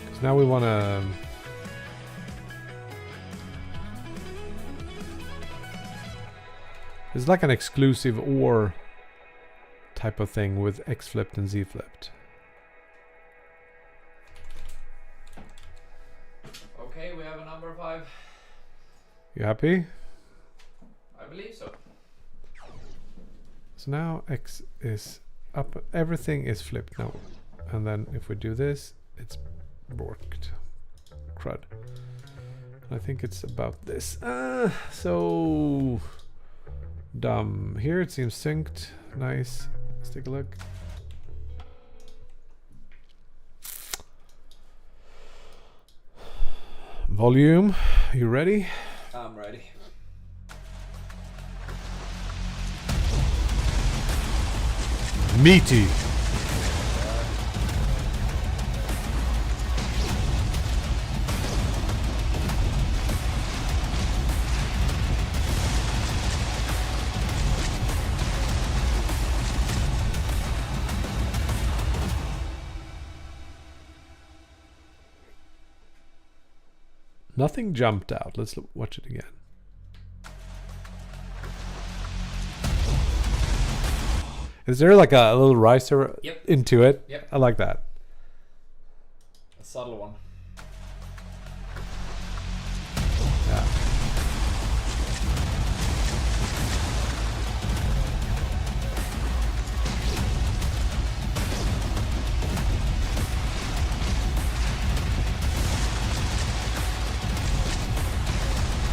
Because now we want to it's like an exclusive OR type of thing with X flipped and Z flipped. Okay, we have a number 5. You happy? I believe so. So now X is up, everything is flipped now. And then if we do this, it's borked. Crud. I think it's about this. So dumb. Here it seems synced. Nice. Let's take a look. Volume. You ready? I'm ready. Meaty. Nothing jumped out. Let's watch it again. Is there like a little riser into it? Yep. I like that. A subtle one. Yeah.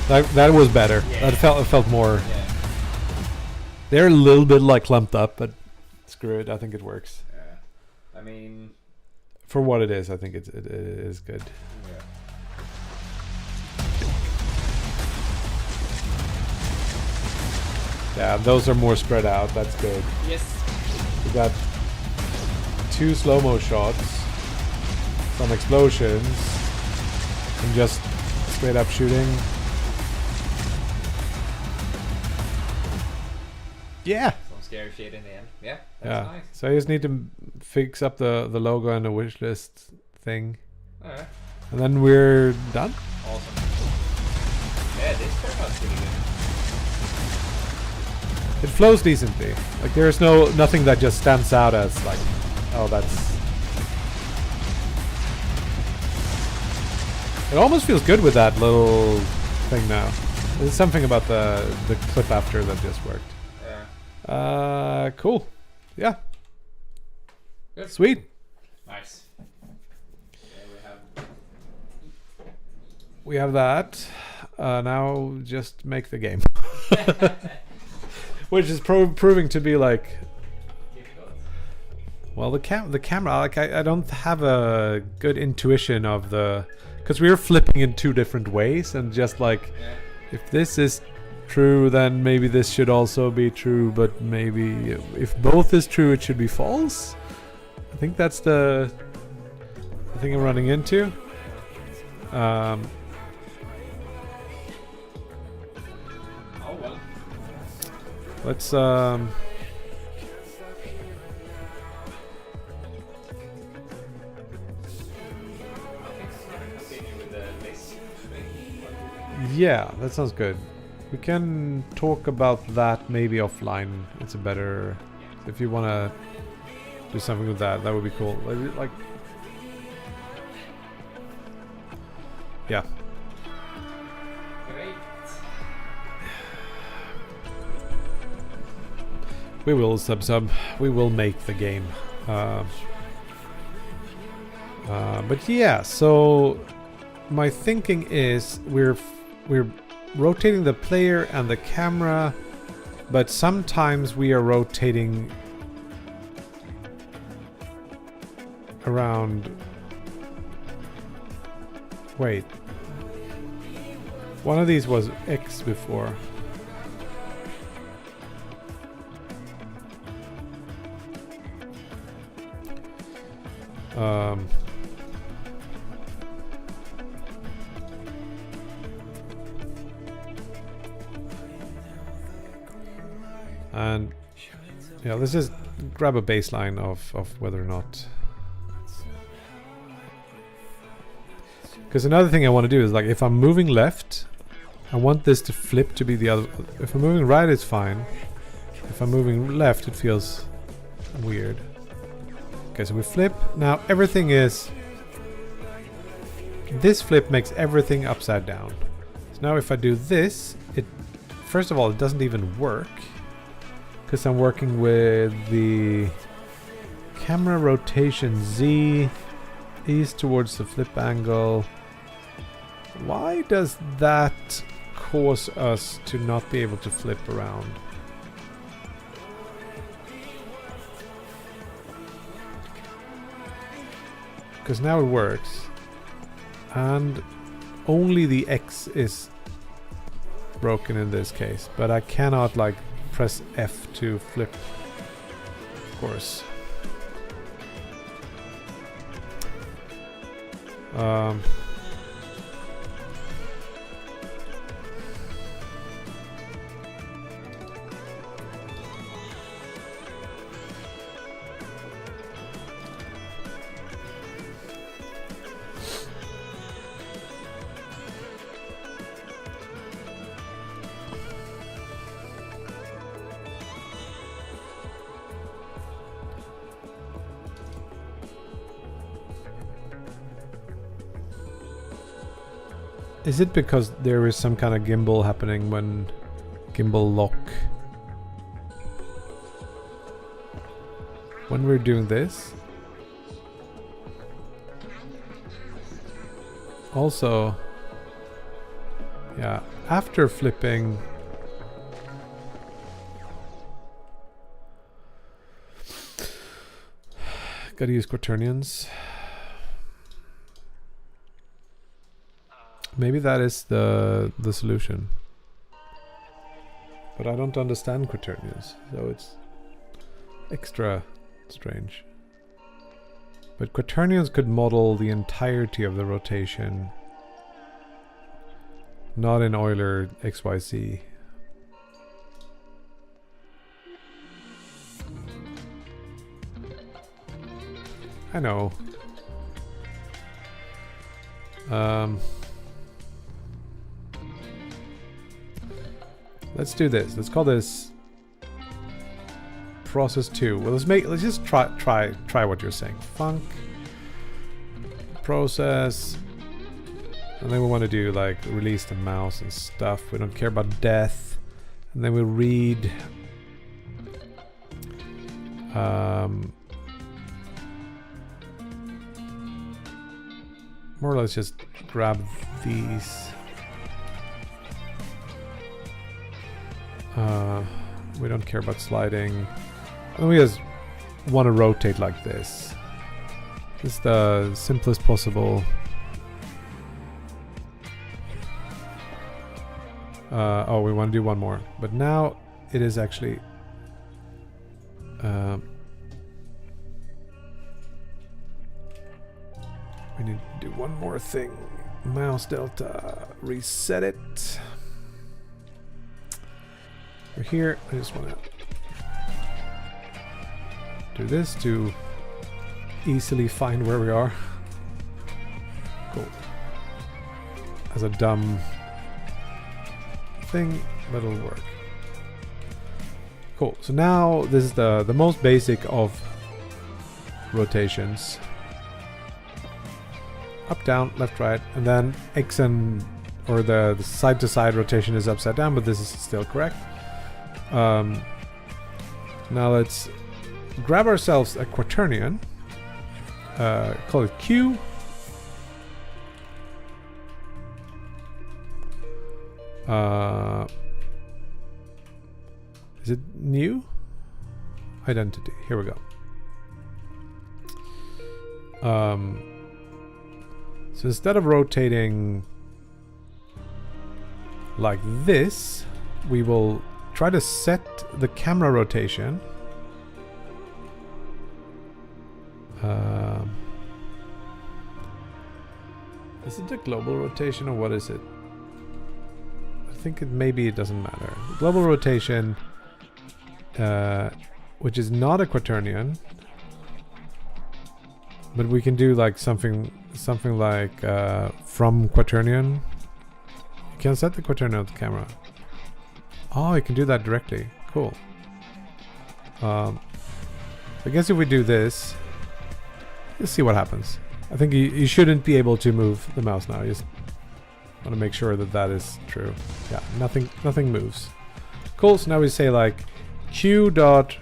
That was better. Yeah. That felt more. Yeah. They're a little bit like clumped up, but screw it. I think it works. Yeah. I mean, For what it is, I think it is good. yeah. Yeah, those are more spread out. That's good. Yes. We got 2 slow-mo shots, some explosions, and just straight up shooting. Yeah. Some scary shit in the end. Yeah. That's nice. So I just need to fix up the logo and the wish list thing, Alright. and then we're done. Awesome. Yeah, this turned out pretty good. It flows decently. Like there's nothing that just stands out as like, oh, that's. It almost feels good with that little thing now. There's something about the clip after that just worked. Yeah. Cool. Yeah. Good. Sweet. Nice. Yeah, We have that. Now just make the game. Which is proving to be like, well, the camera, like I don't have a good intuition of because we were flipping in 2 different ways, and just like, if this is true, then maybe this should also be true, but maybe if both is true, it should be false. I think that's the thing I'm running into. Oh well. Let's Continue with the list. yeah, that sounds good. We can talk about that maybe offline. It's a better if you want to do something with that. That would be cool. Like, yeah. Great. We will sub. We will make the game. But yeah, so my thinking is we're rotating the player and the camera, but sometimes we are rotating around. Wait, one of these was X before. And yeah, let's just grab a baseline of whether or not. Because another thing I want to do is, like, if I'm moving left, I want this to flip to be the other. If I'm moving right, it's fine. If I'm moving left, it feels weird. Okay, so we flip. Now everything is... This flip makes everything upside down. So now if I do this, it... First of all, it doesn't even work. Because I'm working with the camera rotation Z is towards the flip angle. Why does that cause us to not be able to flip around? Because now it works. And only the X is broken in this case. But I cannot, like, press F to flip, of course. Is it because there is some kind of gimbal happening when gimbal lock? When we're doing this? Also, yeah, after flipping, gotta use quaternions. Maybe that is the solution. But I don't understand quaternions, so it's extra strange. But quaternions could model the entirety of the rotation, not in Euler XYZ. I know. Let's do this. Let's call this process 2. Well, let's just try what you're saying. Func process, and then we want to do like release the mouse and stuff. We don't care about death. And then we read more or less just grab these. We don't care about sliding. And we just want to rotate like this. It's the simplest possible. Oh, we want to do one more. But now it is actually... we need to do one more thing. Mouse delta. Reset it. We're here. I just want to do this to easily find where we are. Cool. As a dumb thing, but it'll work. Cool. So now this is the most basic of rotations. Up, down, left, right, and then X and or the side to side rotation is upside down, but this is still correct. Now let's grab ourselves a quaternion. Call it Q. Is it new? Identity. Here we go. So instead of rotating like this, we will try to set the camera rotation. Is it the global rotation or what is it? I think maybe it doesn't matter. Global rotation, which is not a quaternion, but we can do like something like from quaternion. You can set the quaternion of the camera. Oh, you can do that directly. Cool. I guess if we do this, let's see what happens. I think you shouldn't be able to move the mouse now. You just want to make sure that that is true. Yeah, nothing moves. Cool. So now we say like Q dot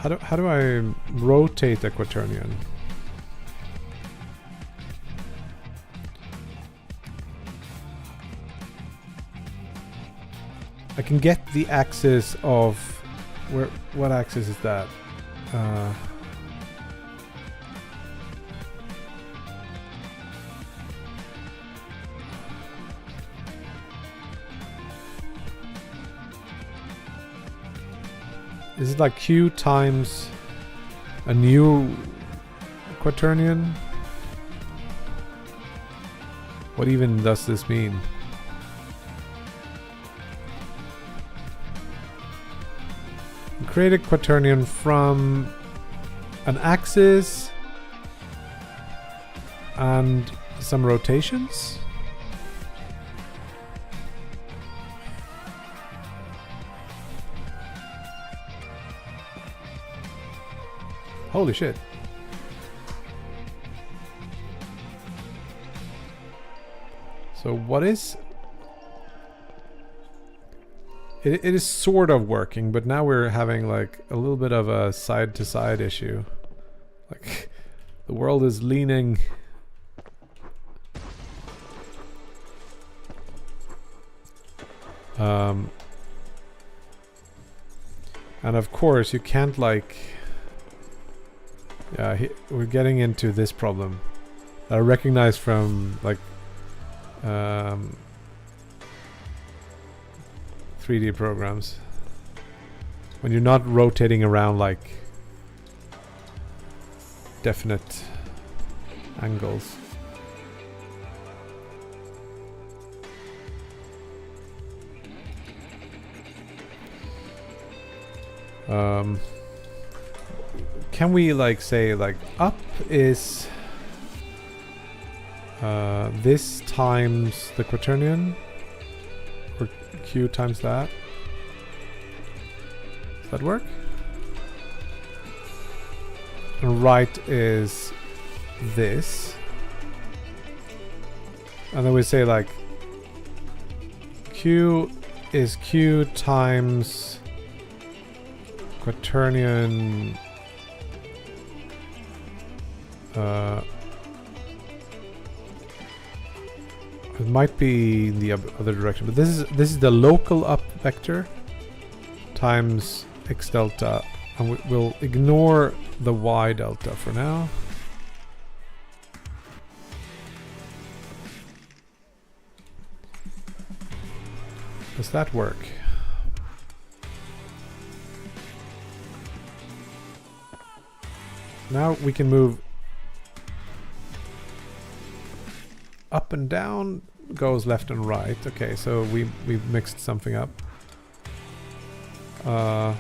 how do I rotate the quaternion? I can get the axis of what axis is that? Is it like Q times a new quaternion? What even does this mean? Create a quaternion from an axis and some rotations. Holy shit. So what is... It is sort of working, but now we're having like a little bit of a side-to-side issue. Like the world is leaning... and of course you can't like... Yeah, we're getting into this problem that I recognize from like 3D programs. When you're not rotating around like definite angles. Can we like say like up is this times the quaternion? Or Q times that? Does that work? And right is this. And then we say like Q is Q times quaternion. It might be in the other direction, but this is the local up vector times x delta, and we'll ignore the y delta for now. Does that work? Now we can move up and down, goes left and right. Okay, so we've mixed something up. Can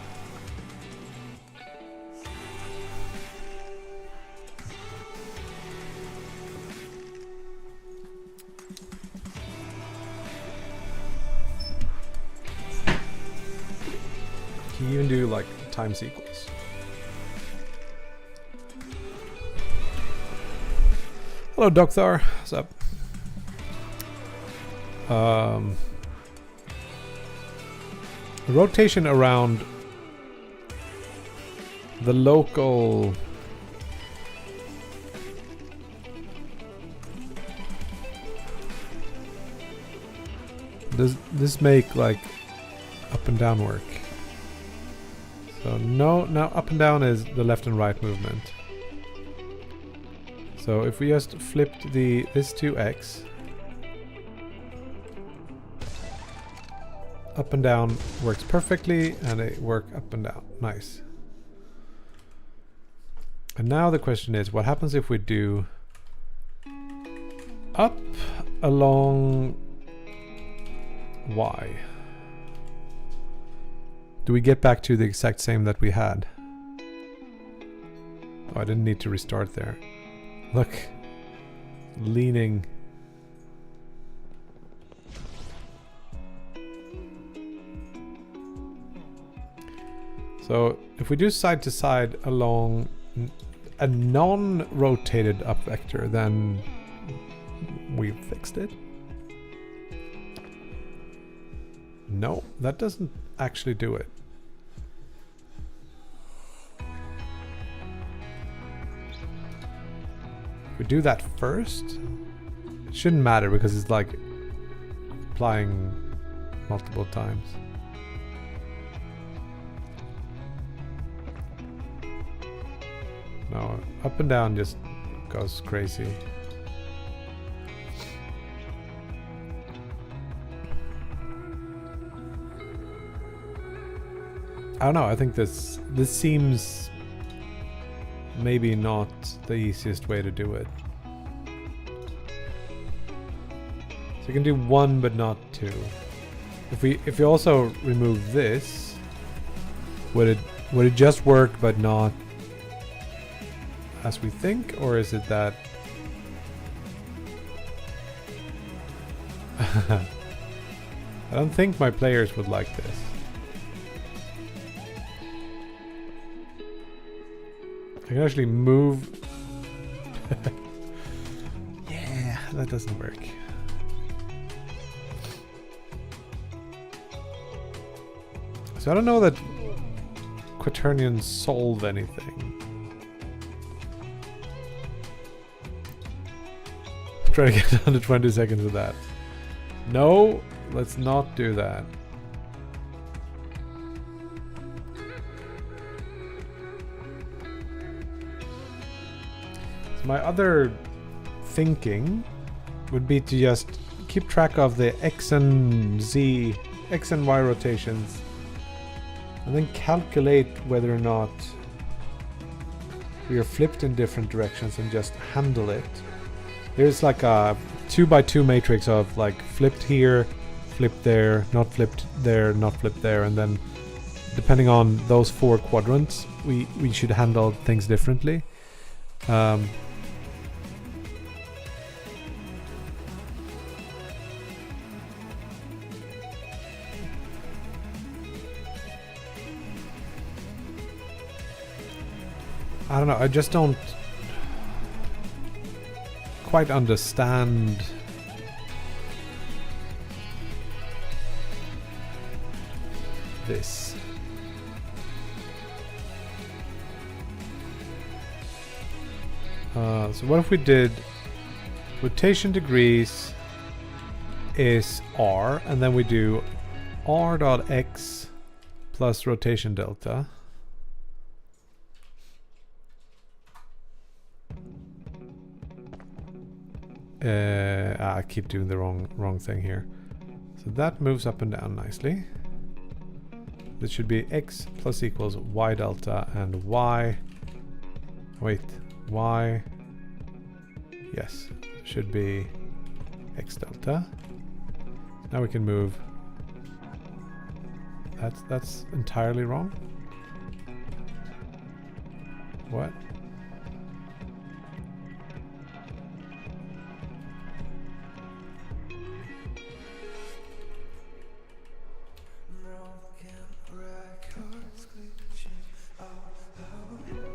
you even do like times equals? Hello, Doctor. What's up? Rotation around the local. Does this make like up and down work? So no, now up and down is the left and right movement. So if we just flipped this to X, up and down works perfectly, and it work up and down. Nice. And now the question is, what happens if we do up along Y? Do we get back to the exact same that we had? Oh, I didn't need to restart there. Look, leaning. So if we do side to side along a non-rotated up vector, then we've fixed it. No, that doesn't actually do it. If we do that first, it shouldn't matter because it's like applying multiple times. No, up and down just goes crazy. I don't know, I think this seems maybe not the easiest way to do it. So you can do one but not two. If we also remove this, would it just work but not as we think, or is it that I don't think my players would like this. I can actually move. Yeah, that doesn't work. So I don't know that quaternions solve anything. Try to get down to 20 seconds with that. No, let's not do that. So my other thinking would be to just keep track of the X and Y rotations, and then calculate whether or not we are flipped in different directions and just handle it. There's like a 2x2 matrix of like flipped here, flipped there, not flipped there, not flipped there, and then depending on those 4 quadrants, we should handle things differently. I don't know, I just don't quite understand this. So what if we did rotation degrees is R, and then we do R dot X plus rotation delta. I keep doing the wrong thing here. So that moves up and down nicely. This should be X plus equals Y delta and Y. Wait, Y. Yes, should be X delta. Now we can move. That's entirely wrong. What?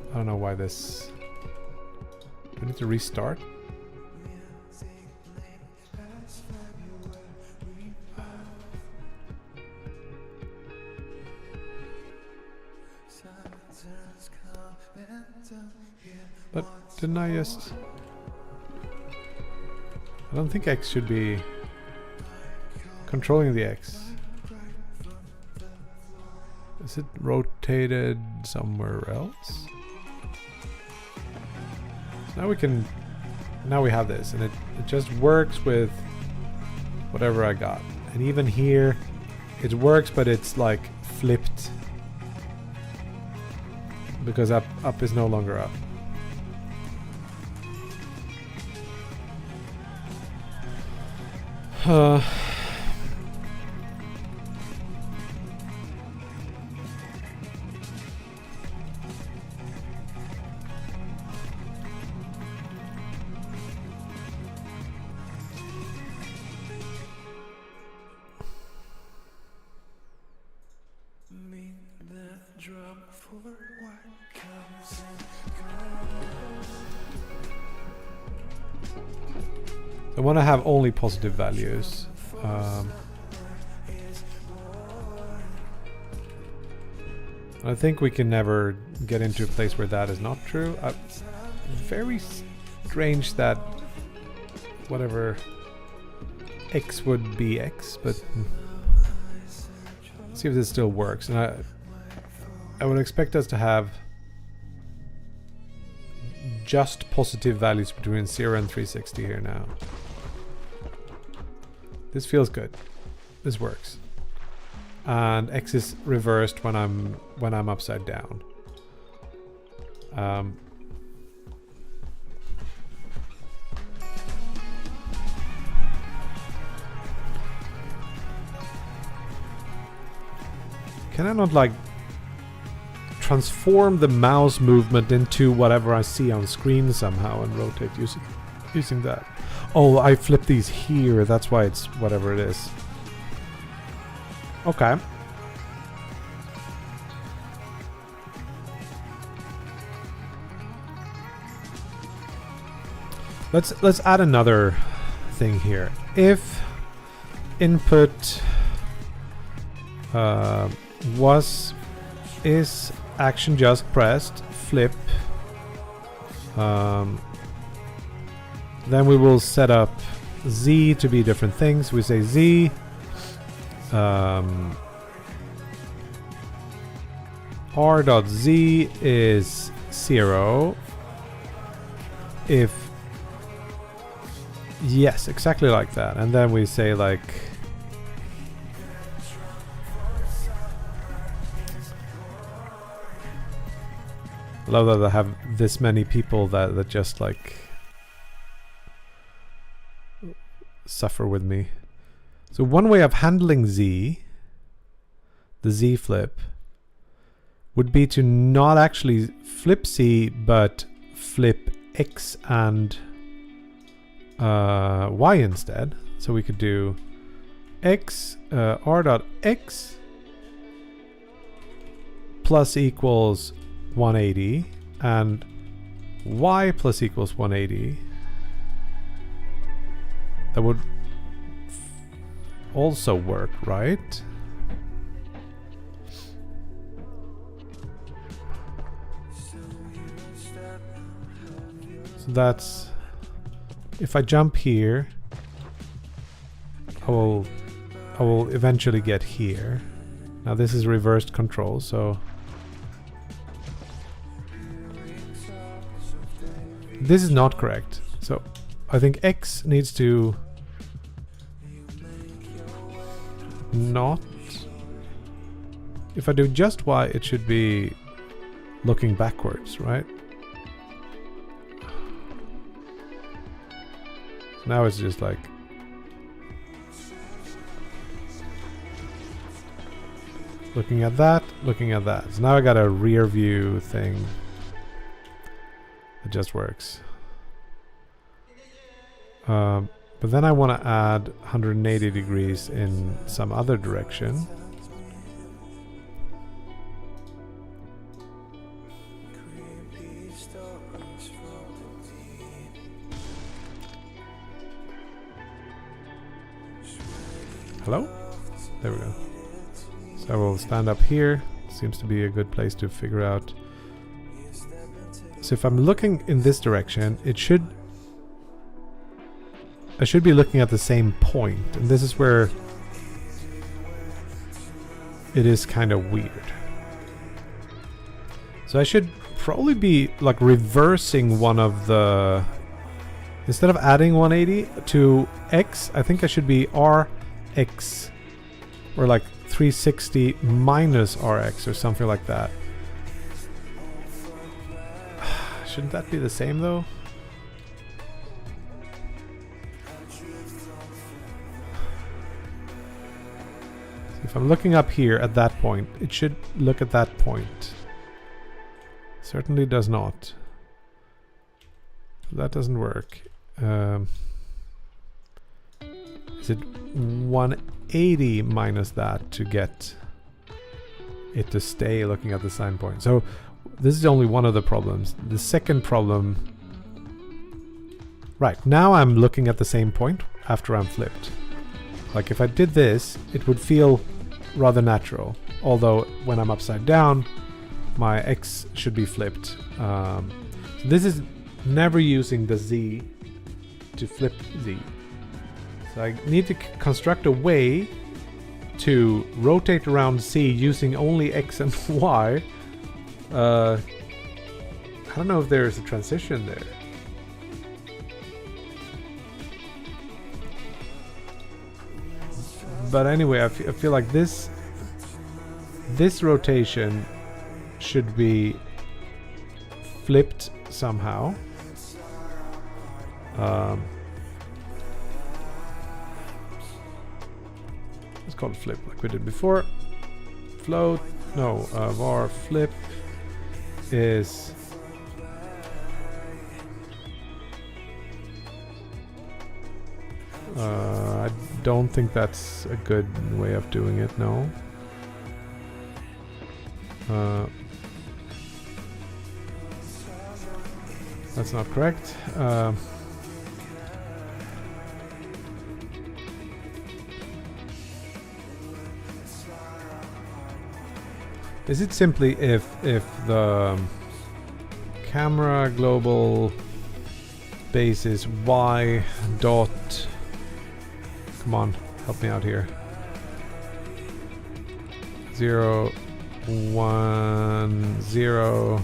I don't know why this. I need to restart. But didn't I just... I don't think X should be controlling the X. Is it rotated somewhere else? So now we can... Now we have this, and it just works with whatever I got. And even here, it works, but it's like flipped. Because up is no longer up. I want to have only positive values. I think we can never get into a place where that is not true. Very strange that whatever X would be X, but let's see if this still works. And I would expect us to have just positive values between 0 and 360 here now. This feels good. This works. And X is reversed when I'm upside down. Can I not like transform the mouse movement into whatever I see on screen somehow and rotate using that? Oh, I flip these here. That's why it's whatever it is. Okay. Let's add another thing here. If input is action just pressed, flip, then we will set up Z to be different things. We say Z r.z is 0 if yes, exactly like that. And then we say like I love that I have this many people that just like suffer with me. So one way of handling Z, the Z flip, would be to not actually flip Z, but flip X and Y instead. So we could do X, r.x plus equals 180 and Y plus equals 180. That would also work, right? So that's, if I jump here, I will eventually get here. Now this is reversed control, so this is not correct. So I think X needs to not. If I do just Y, it should be looking backwards, right? Now it's just like looking at that, looking at that. So now I got a rear view thing. It just works. But then I want to add 180 degrees in some other direction. Hello? There we go. So I will stand up here. Seems to be a good place to figure out So if I'm looking in this direction, I should be looking at the same point, and this is where it is kind of weird. So I should probably be like reversing one of the... Instead of adding 180 to X, I think I should be RX, or like 360 minus RX or something like that. Shouldn't that be the same though? If I'm looking up here at that point, it should look at that point. Certainly does not. That doesn't work. Is it 180 minus that to get it to stay looking at the sign point? So this is only one of the problems. The second problem... Right, now I'm looking at the same point after I'm flipped. Like if I did this, it would feel rather natural. Although when I'm upside down, my X should be flipped. So this is never using the Z to flip Z. So I need to construct a way to rotate around C using only X and Y. I don't know if there's a transition there. But anyway, I feel like this rotation should be flipped somehow. Let's call it flip like we did before. Float, no, var flip is I don't think that's a good way of doing it, no. That's not correct. Is it simply if the camera global base is y dot... Come on, help me out here. 0, 1, 0.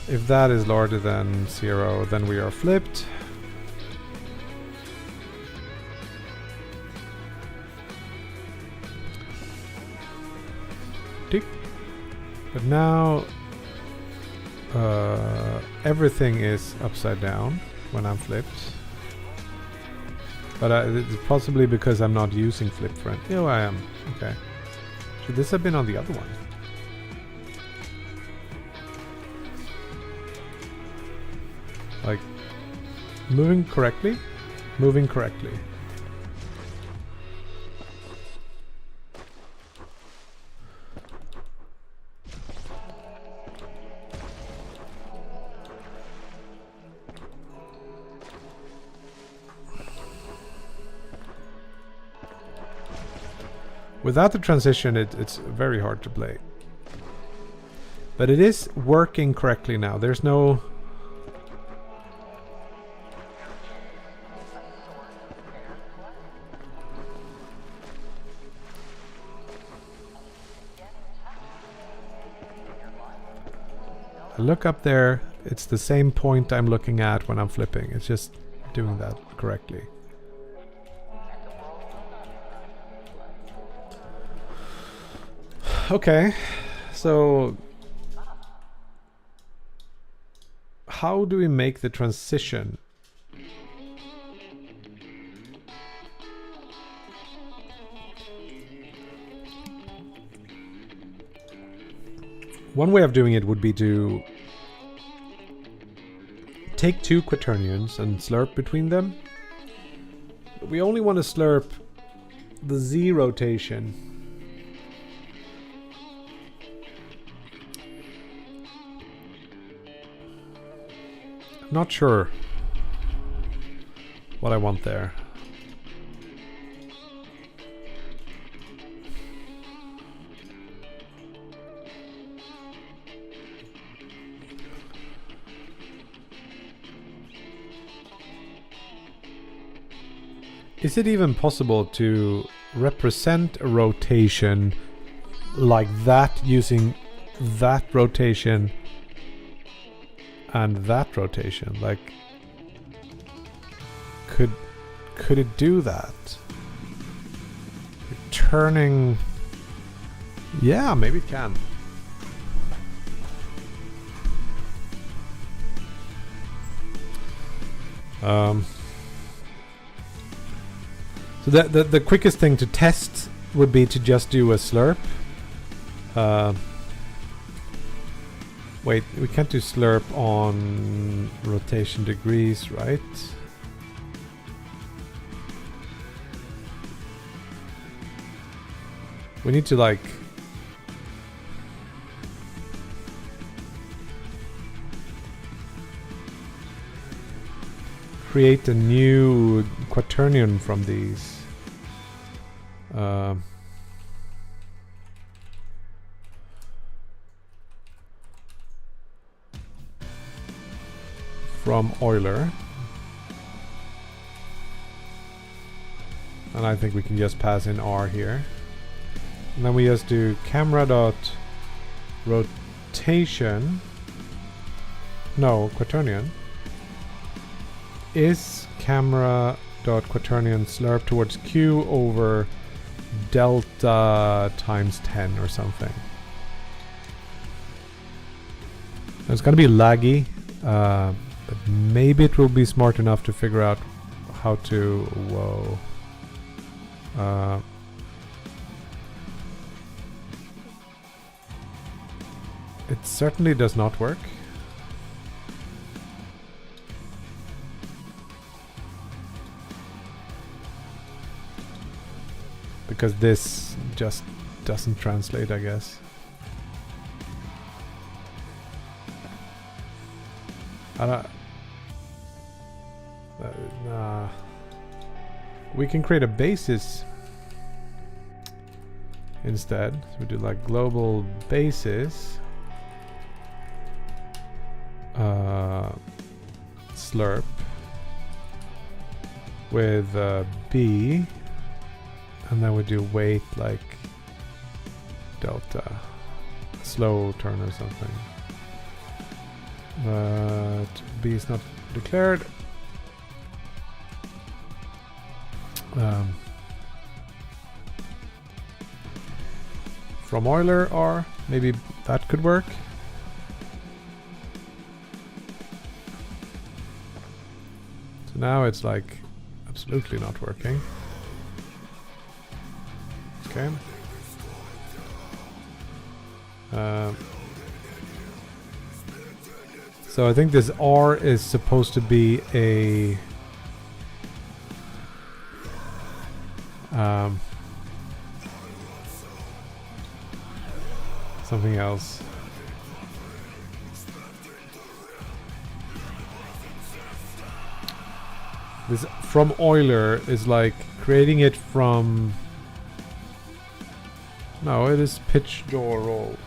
If that is larger than 0, then we are flipped. Tick. But now everything is upside down when I'm flipped. But it's possibly because I'm not using flip friend. Oh, I am. Okay. Should this have been on the other one? Like, moving correctly? Moving correctly. Without the transition, it's very hard to play. But it is working correctly now. There's no... I look up there, it's the same point I'm looking at when I'm flipping. It's just doing that correctly. Okay, so how do we make the transition? One way of doing it would be to take two quaternions and slurp between them. we only want to slurp the Z rotation. Not sure what I want there. Is it even possible to represent a rotation like that using that rotation and that rotation? Like, could it do that? Turning, yeah, maybe it can. So the quickest thing to test would be to just do a slurp. Wait, we can't do slurp on rotation degrees, right? We need to like create a new quaternion from these. From Euler. And I think we can just pass in R here. And then we just do camera dot rotation. No, quaternion. Is camera dot quaternion slurp towards Q over delta times 10 or something. It's gonna be laggy, but maybe it will be smart enough to figure out how to. Whoa. It certainly does not work. Because this just doesn't translate, I guess. I don't. Nah. We can create a basis instead. So we do like global basis. Slurp with B, and then we do weight like delta, slow turn or something. But B is not declared. From Euler R, maybe that could work. So now it's like absolutely not working. Okay. So I think this R is supposed to be a something else. This from Euler is like creating it from. No, it is pitch, draw, roll.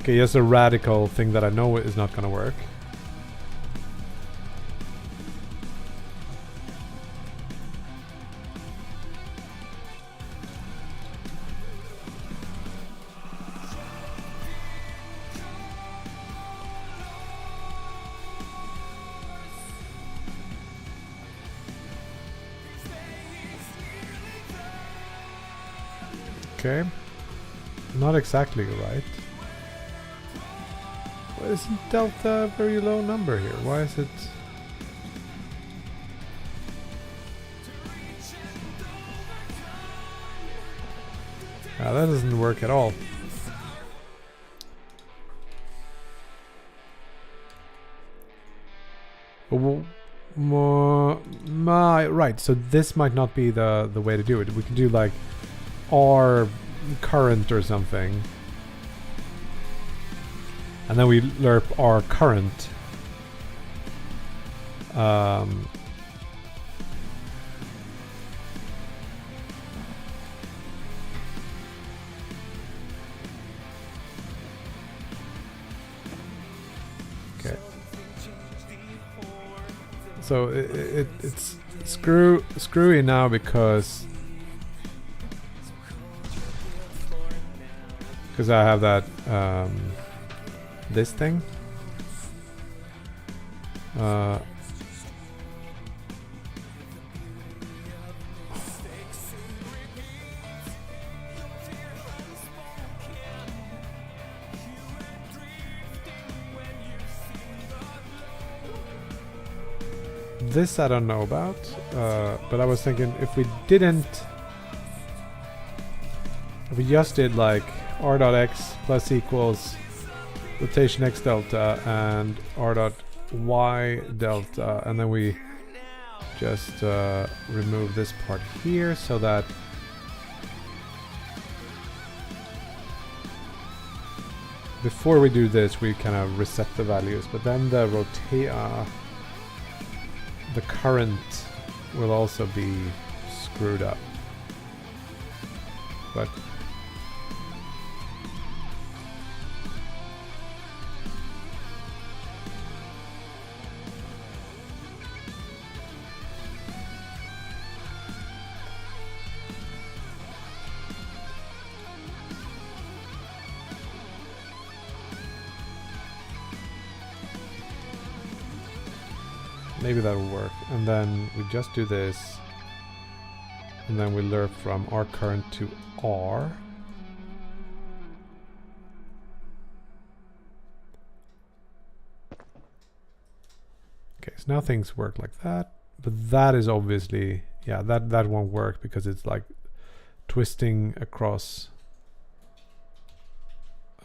Okay, here's a radical thing that I know is not gonna work. Okay, not exactly right. Why isn't delta a very low number here? Why is it? That doesn't work at all. Right, so this might not be the way to do it. We can do like R current or something. And then we lerp R current. Okay. So it's screwy now because I have that this thing. This I don't know about, but I was thinking if we just did like r dot x plus equals rotation x delta and r dot y delta, and then we just remove this part here so that before we do this we kind of reset the values, but then the the current will also be screwed up. But maybe that'll work. And then we just do this, and then we lerp from R current to R. Okay, so now things work like that, but that is obviously, yeah, that won't work because it's like twisting across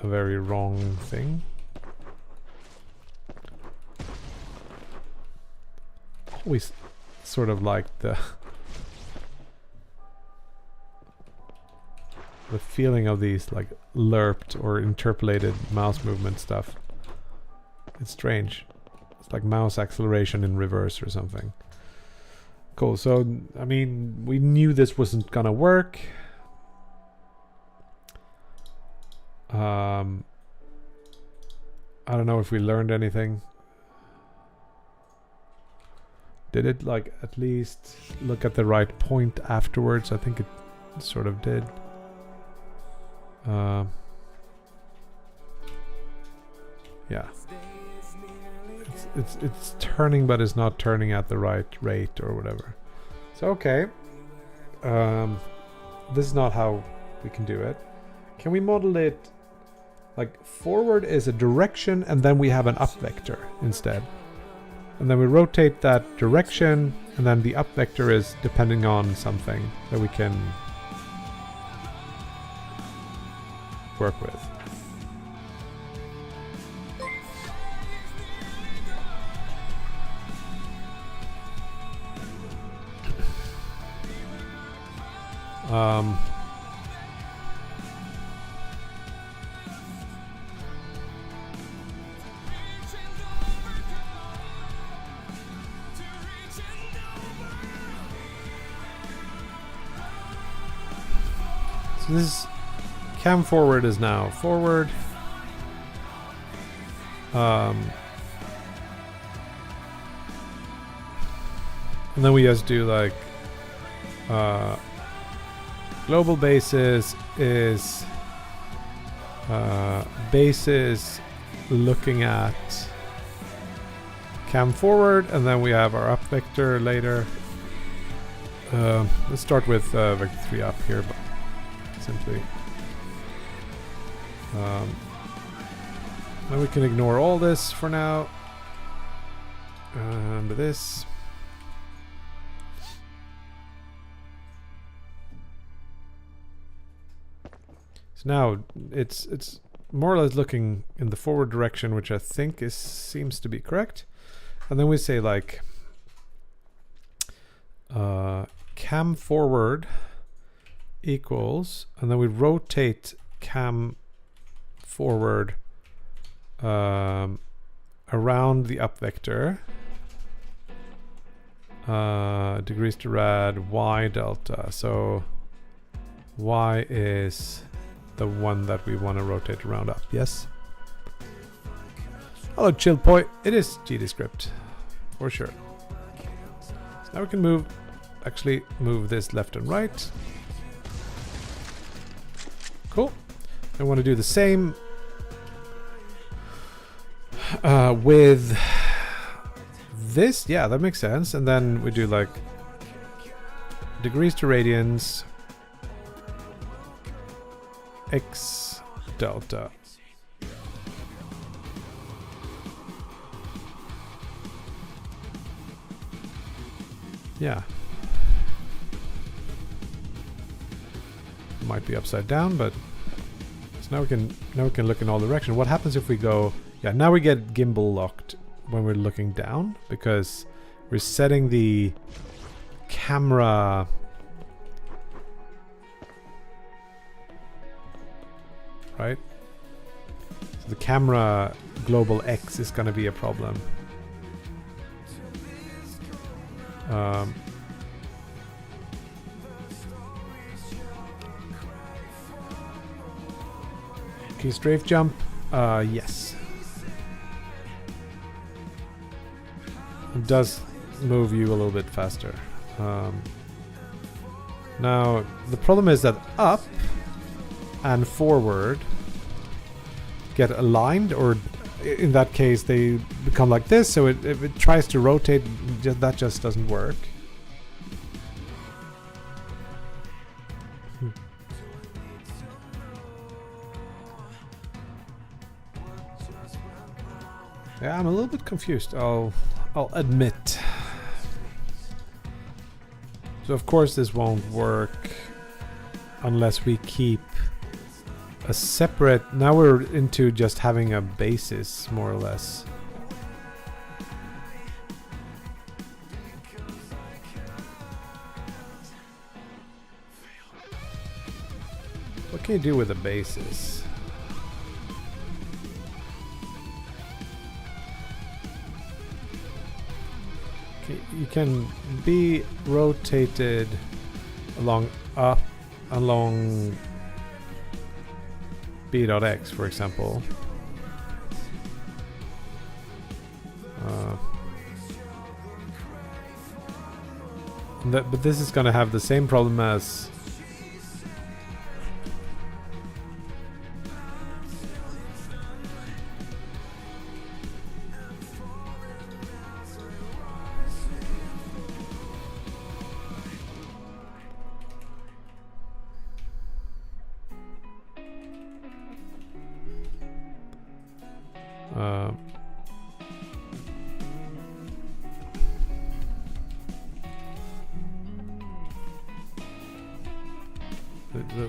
a very wrong thing. Always sort of like the feeling of these like lerped or interpolated mouse movement stuff. It's strange. It's like mouse acceleration in reverse or something. Cool. So I mean, we knew this wasn't gonna work. I don't know if we learned anything. Did it like at least look at the right point afterwards? I think it sort of did. Yeah. It's turning, but it's not turning at the right rate or whatever. So okay. This is not how we can do it. Can we model it like forward is a direction and then we have an up vector instead? And then we rotate that direction, and then the up vector is depending on something that we can work with. So this cam forward is now forward. And then we just do like global basis is basis looking at cam forward, and then we have our up vector later. Let's start with vector 3 up here, but simply. Then we can ignore all this for now. And this. So now it's more or less looking in the forward direction, which I think seems to be correct. And then we say like cam forward equals, and then we rotate cam forward around the up vector, degrees to rad, y delta. So y is the one that we want to rotate around up. Yes. Hello, chill boy. It is GDScript for sure. So now we can move this left and right. Cool. I want to do the same with this. Yeah, that makes sense. And then we do like degrees to radians, x delta. Yeah. Might be upside down, but so now we can look in all directions. What happens if we go? Yeah, now we get gimbal locked when we're looking down because we're setting the camera right. So the camera global X is going to be a problem. Can you strafe jump? Yes. It does move you a little bit faster. Now, the problem is that up and forward get aligned, or in that case they become like this, so if it tries to rotate, that just doesn't work. Yeah, I'm a little bit confused, I'll admit. So of course this won't work unless we keep a separate... Now we're into just having a basis, more or less. What can you do with a basis? Okay, you can be rotated along b.x, for example. But this is going to have the same problem as...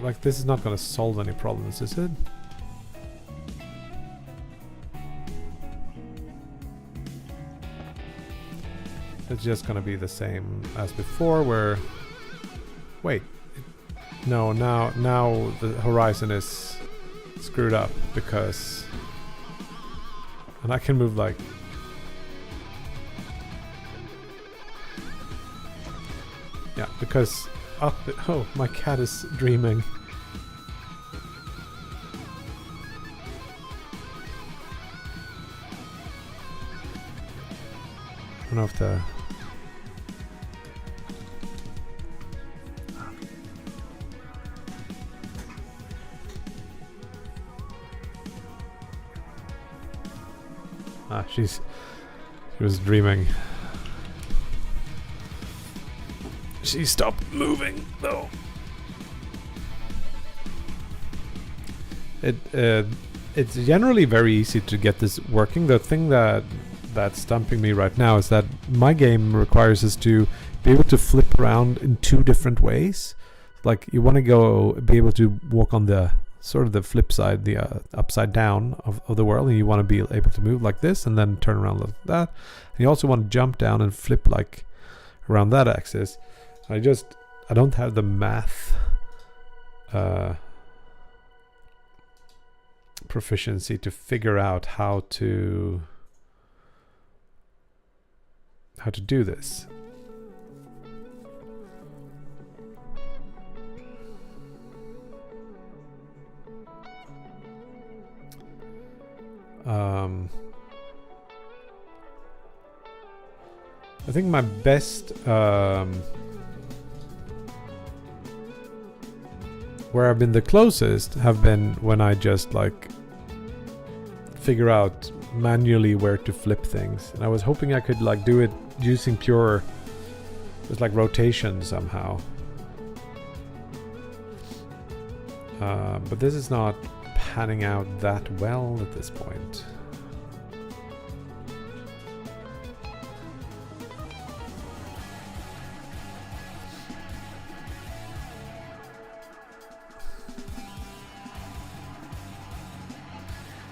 like, this is not going to solve any problems, is it? It's just going to be the same as before, where... Wait. No, now the horizon is screwed up, because... And I can move like... Yeah, because up... Oh, my cat is dreaming. I don't know if the... she was dreaming. She stopped moving though. It's generally very easy to get this working. The thing that's stumping me right now is that my game requires us to be able to flip around in two different ways. Like, you want to be able to walk on the sort of the flip side, the upside down of the world, and you want to be able to move like this and then turn around like that. And you also want to jump down and flip like around that axis. I don't have the math proficiency to figure out how to do this. I think my best where I've been the closest have been when I just like figure out manually where to flip things, and I was hoping I could like do it using pure just like rotation somehow, but this is not panning out that well at this point.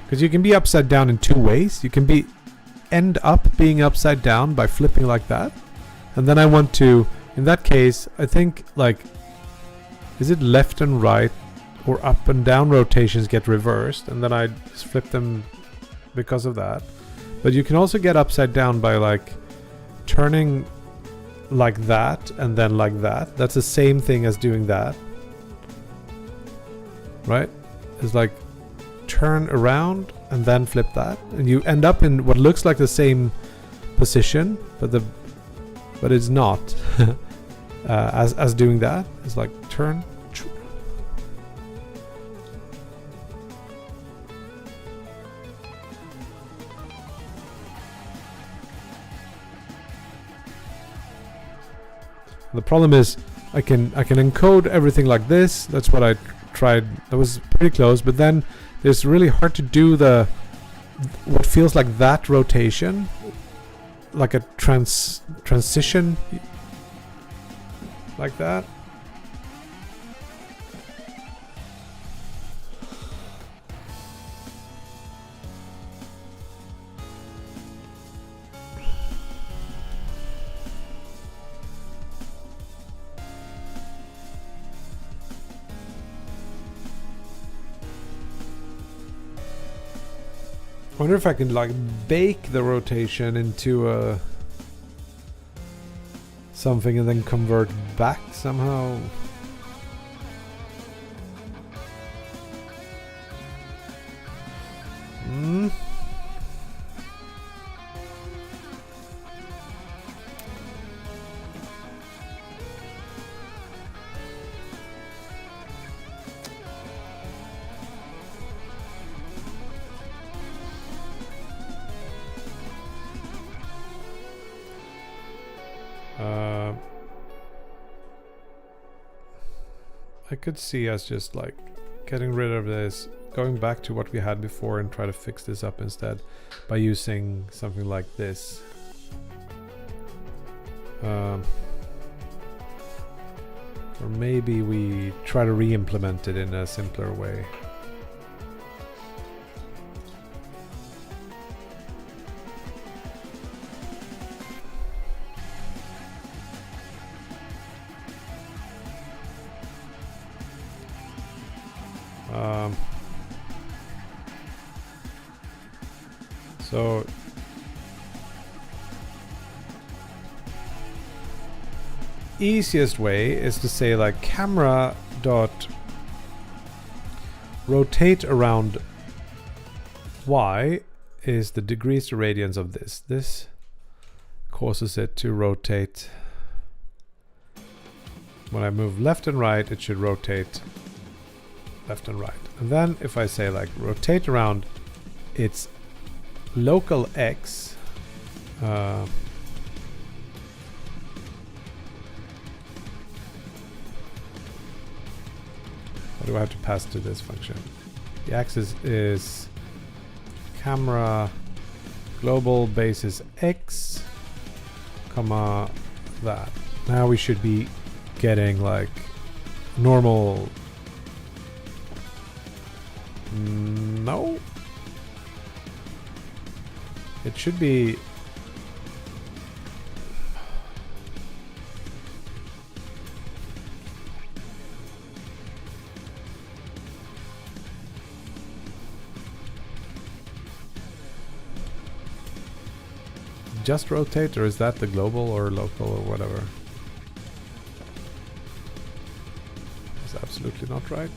Because you can be upside down in two ways. You can end up being upside down by flipping like that. And then I want to, in that case, I think like, is it left and right or up and down rotations get reversed, and then I just flip them because of that. But you can also get upside down by like turning like that and then like that. That's the same thing as doing that. Right? It's like turn around and then flip that, and you end up in what looks like the same position, but it's not. as doing that. It's like turn. The problem is I can encode everything like this. That's what I tried. That was pretty close, but then it's really hard to do what feels like that rotation, like a transition like that. I wonder if I can like bake the rotation into something and then convert back somehow. I could see us just like getting rid of this, going back to what we had before and try to fix this up instead by using something like this. Or maybe we try to re-implement it in a simpler way. So easiest way is to say like camera dot rotate around y is the degrees to radians of this. This causes it to rotate. When I move left and right, it should rotate left and right. And then if I say like rotate around its local x, what do I have to pass to this function? The axis is camera global basis x, comma that. Now we should be getting like normal No. It should be... just rotate, or is that the global or local or whatever? That's absolutely not right.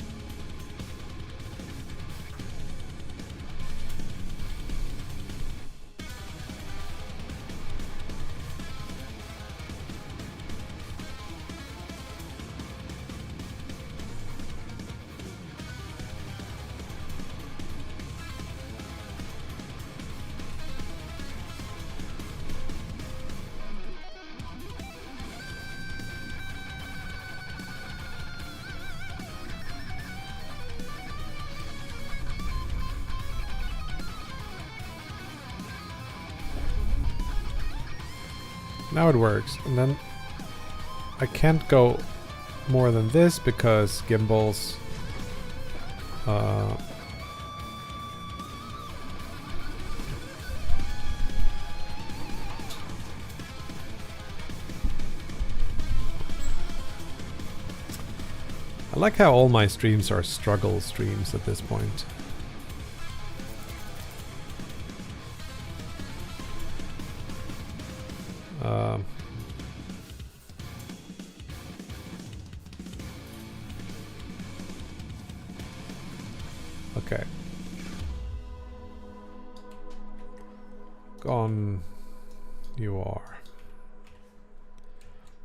Now it works, and then I can't go more than this because gimbals I like how all my streams are struggle streams at this point. Okay. Gone you are.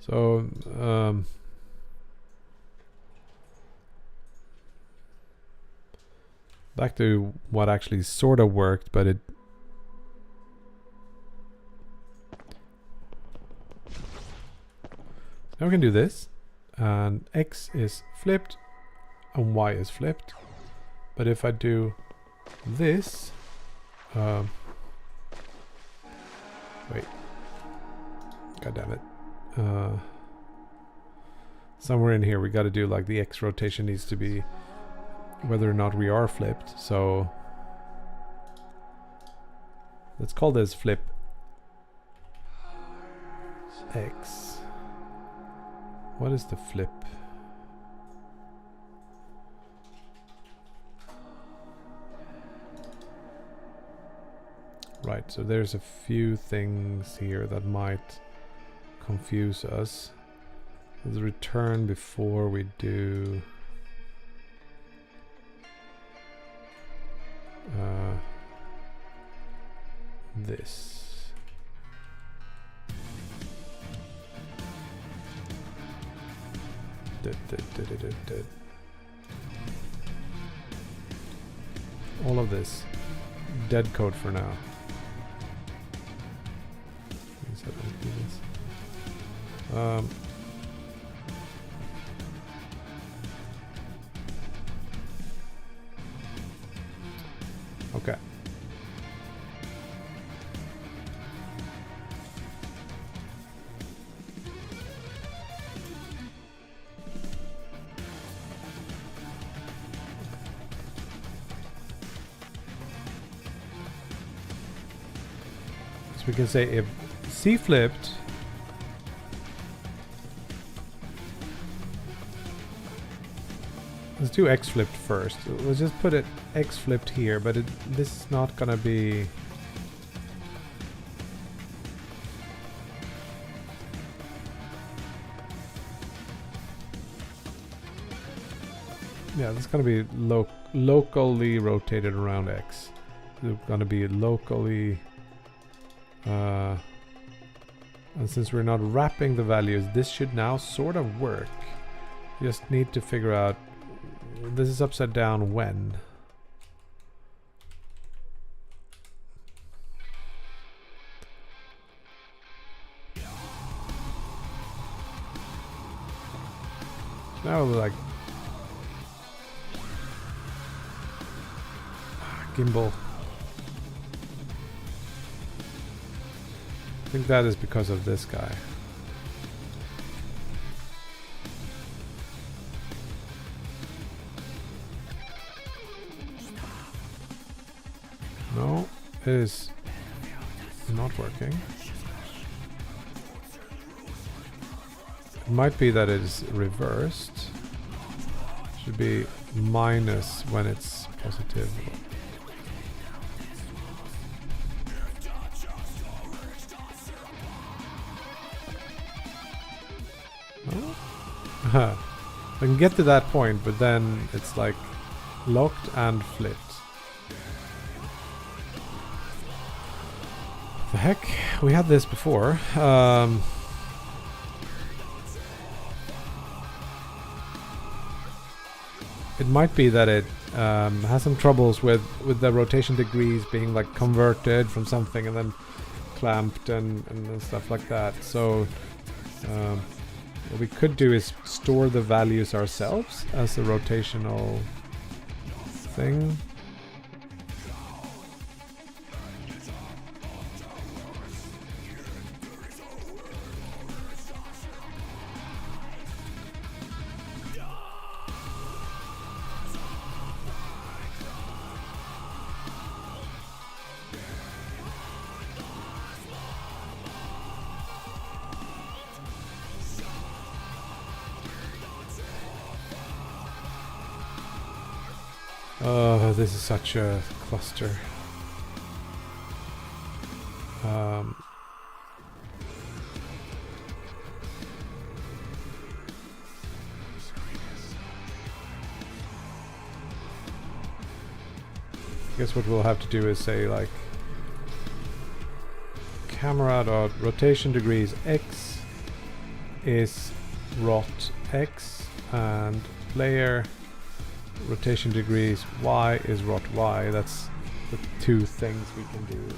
So, back to what actually sort of worked, but it... Now we can do this, and X is flipped, and Y is flipped. But if I do this... wait. God damn it. Somewhere in here we got to do like the X rotation needs to be whether or not we are flipped. So let's call this flip X. What is the flip? Right, so there's a few things here that might confuse us. Let's return before we do this. All of this dead code for now. Okay. So we can say if C flipped, let's do X flipped first. We'll just put it X flipped here, but this is not gonna be... Yeah, this is gonna be locally rotated around X. It's gonna be locally... and since we're not wrapping the values, this should now sort of work. Just need to figure out this is upside down when. Now like gimbal. I think that is because of this guy. is not working. It might be that it is reversed. Should be minus when it's positive. I can get to that point, but then it's like locked and flipped. The heck? We had this before. It might be that it has some troubles with the rotation degrees being like converted from something and then clamped and stuff like that. So what we could do is store the values ourselves as a rotational thing. Oh, this is such a cluster. I guess what we'll have to do is say like camera dot rotation degrees x is rot x and player rotation degrees y is rot y. That's the two things we can do.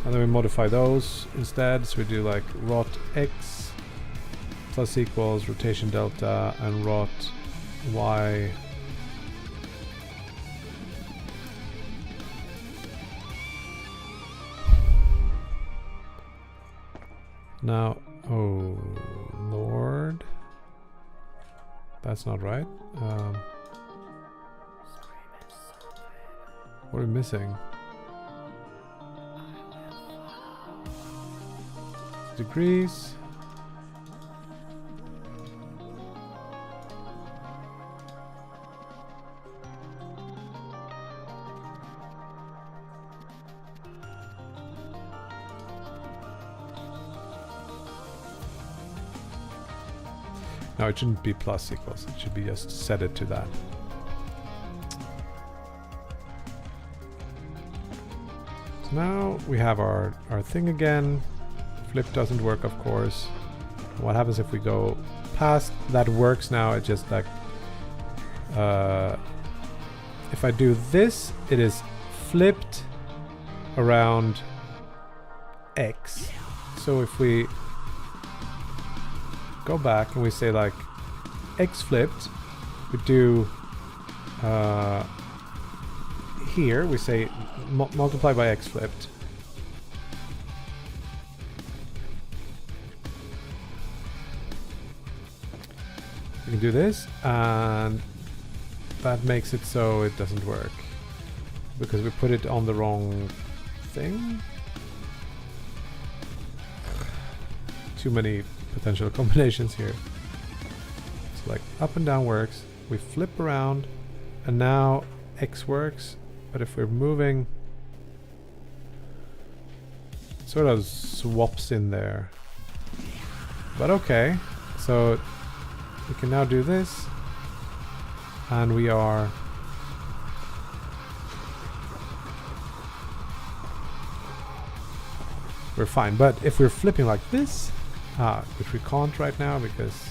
And then we modify those instead. So we do like rot x plus equals rotation delta and rot y now. Oh Lord, that's not right. What are we missing? Degrees. No, it shouldn't be plus equals. It should be just set it to that. So now we have our thing again. Flip doesn't work, of course. What happens if we go past that? Works now. It just like if I do this, it is flipped around X. So if we go back and we say like X flipped, we do here we say multiply by X flipped. We can do this, and that makes it so it doesn't work because we put it on the wrong thing. Too many potential combinations here. So like up and down works, we flip around, and now X works, but if we're moving, it sort of swaps in there. But okay, so we can now do this, and we're fine. But if we're flipping like this, which we can't right now because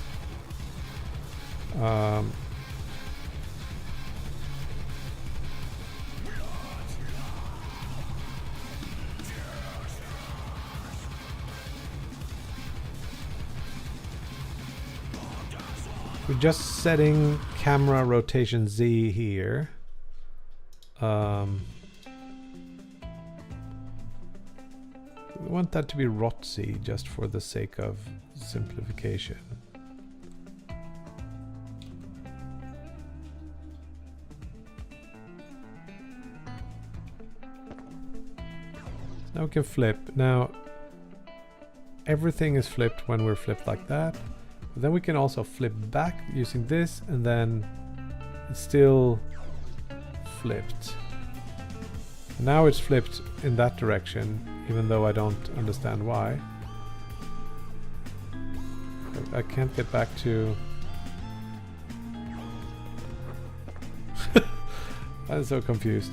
we're just setting camera rotation Z here. We want that to be ROTC just for the sake of simplification. Now we can flip. Now everything is flipped when we're flipped like that. But then we can also flip back using this, and then it's still flipped. Now it's flipped in that direction, even though I don't understand why. I can't get back to... I'm so confused.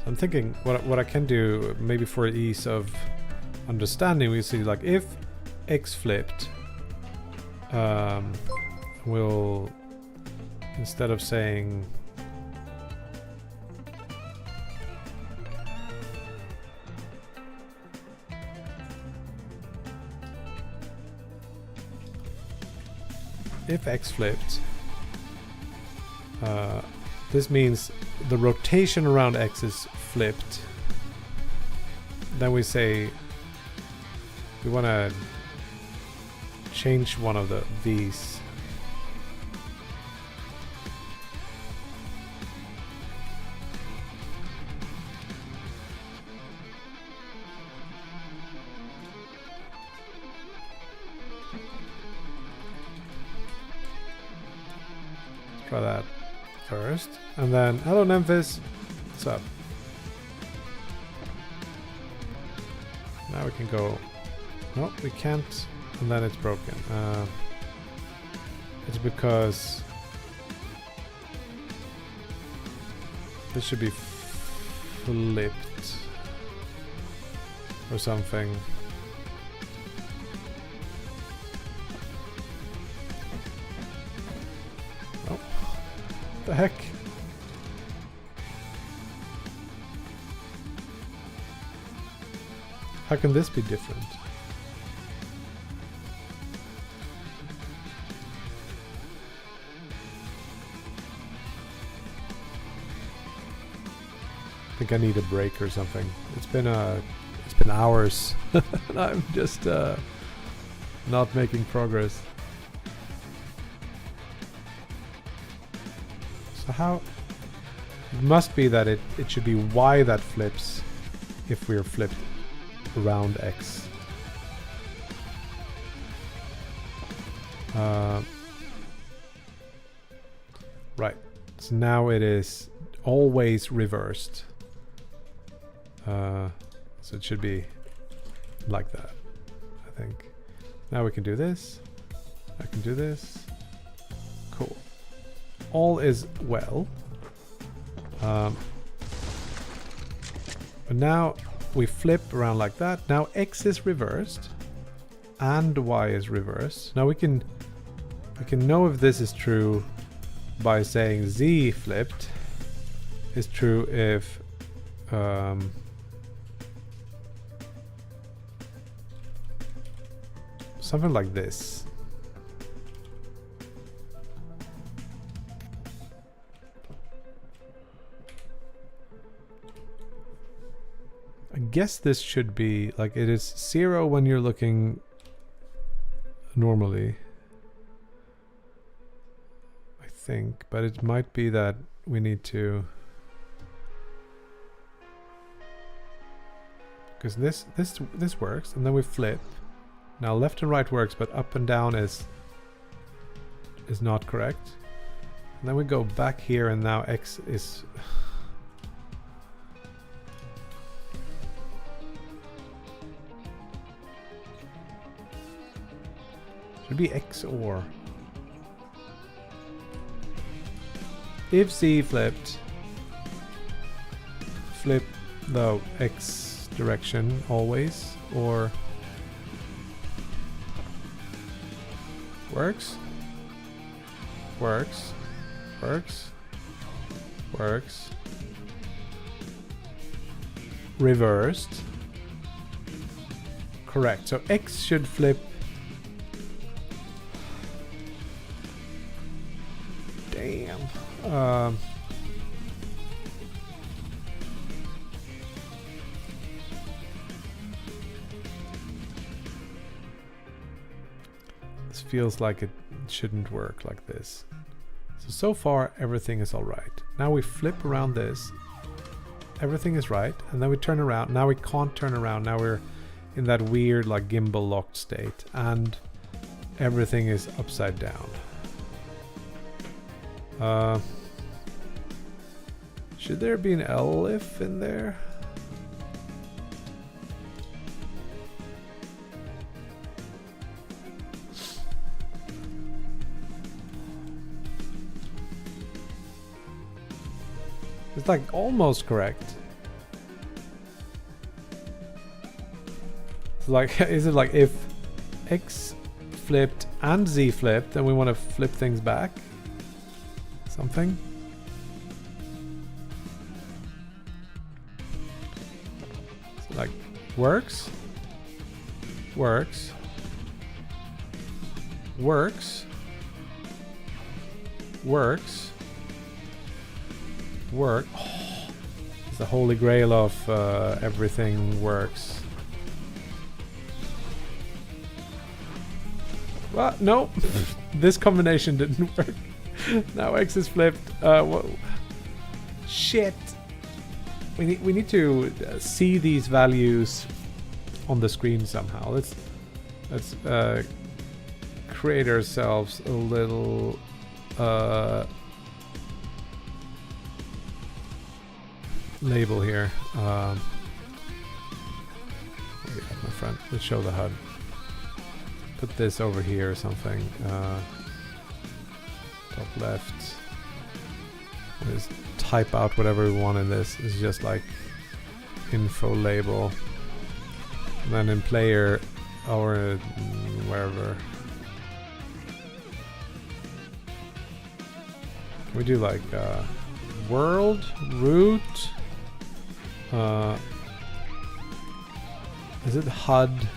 I'm thinking what I can do, maybe for ease of understanding, we see like if X flipped, we'll, instead of saying if X flipped, this means the rotation around X is flipped. Then we say we want to change one of these. Let's try that first. And then, hello Memphis, what's up? Now we can go, no, we can't, and then it's broken. It's because this should be flipped or something. Oh, what the heck? How can this be different? I think I need a break or something. It's been hours and I'm just not making progress. So how? It must be that it should be Y that flips if we're flipped around X. Right. So now it is always reversed. So it should be like that, I think. Now we can do this. I can do this. Cool. All is well. But now we flip around like that. Now X is reversed and Y is reversed. Now we can know if this is true by saying Z flipped is true if something like this. I guess this should be like it is 0 when you're looking normally, I think, but it might be that we need to, because this works, and then we flip. Now left and right works, but up and down is not correct. And then we go back here, and now X is should be X or if Z flipped, flip the X direction always, or works, reversed, correct. So X should flip Damn. This feels like it shouldn't work like this. So far everything is all right. Now we flip around this. Everything is right, and then we turn around. Now we can't turn around. Now we're in that weird like gimbal locked state, and everything is upside down. Should there be an elif in there? It's like almost correct. It's like, is it like if X flipped and Z flipped, then we want to flip things back? Something? So like, works? Works. Works. Works. Work. Oh, it's the holy grail of everything works. What? No. This combination didn't work. Now X is flipped. What? Shit. We need to see these values on the screen somehow. Let's create ourselves a little label here. Where you at, my friend? Let's show the HUD. Put this over here or something. Top left. Just type out whatever we want in this. It's just like info label. And then in player or wherever. Can we do like world root? Is it HUD?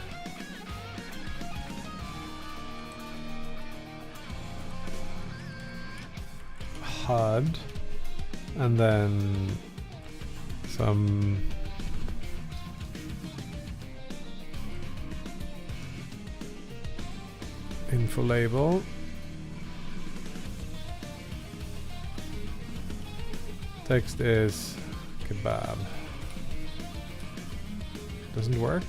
HUD, and then some info label. Text is kebab. Doesn't work.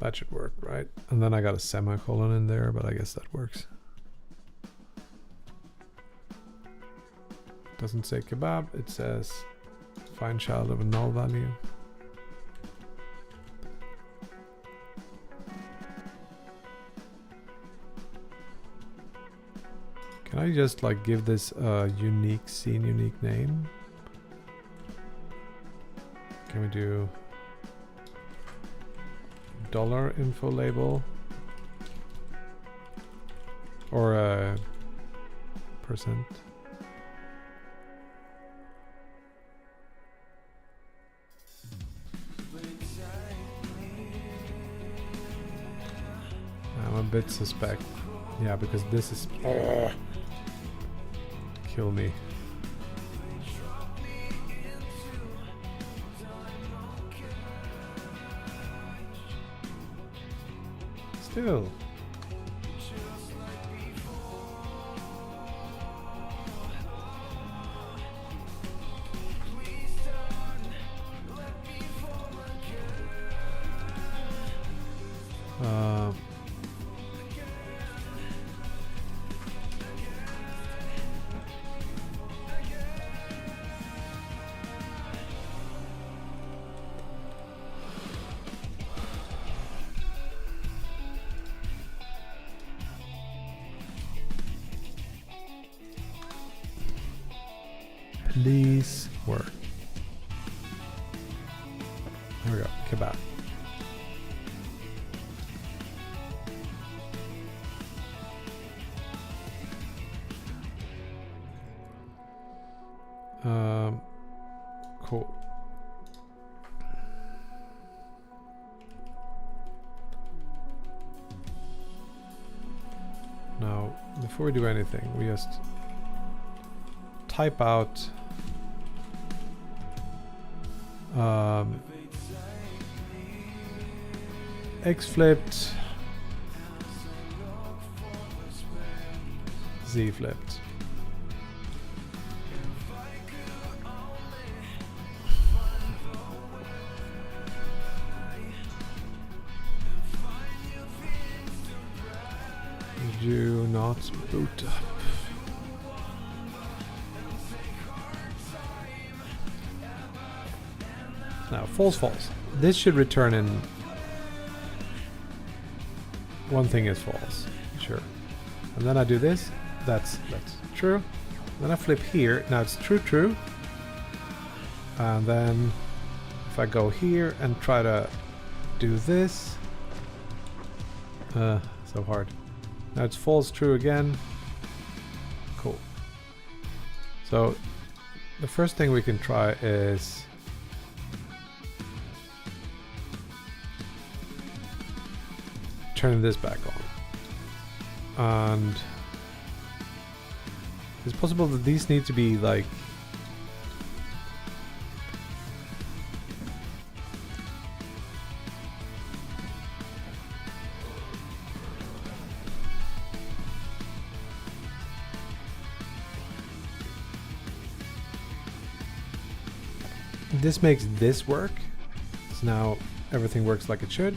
That should work, right? And then I got a semicolon in there, but I guess that works. Doesn't say kebab, it says find child of a null value. Can I just like give this a unique scene, unique name? Can we do dollar info label or a percent? I'm a bit suspect. Yeah, because this is kill me. Still. Please work. There we go. Kebab. Cool. Now, before we do anything, we just type out X flipped, Z flipped. Do not boot up. Now, false, false. This should return in... One thing is false, sure. And then I do this, that's true. Then I flip here, now it's true, true. And then if I go here and try to do this... so hard. Now it's false, true again. Cool. So the first thing we can try is... turning this back on. And it's possible that these need to be like this makes this work. So now everything works like it should.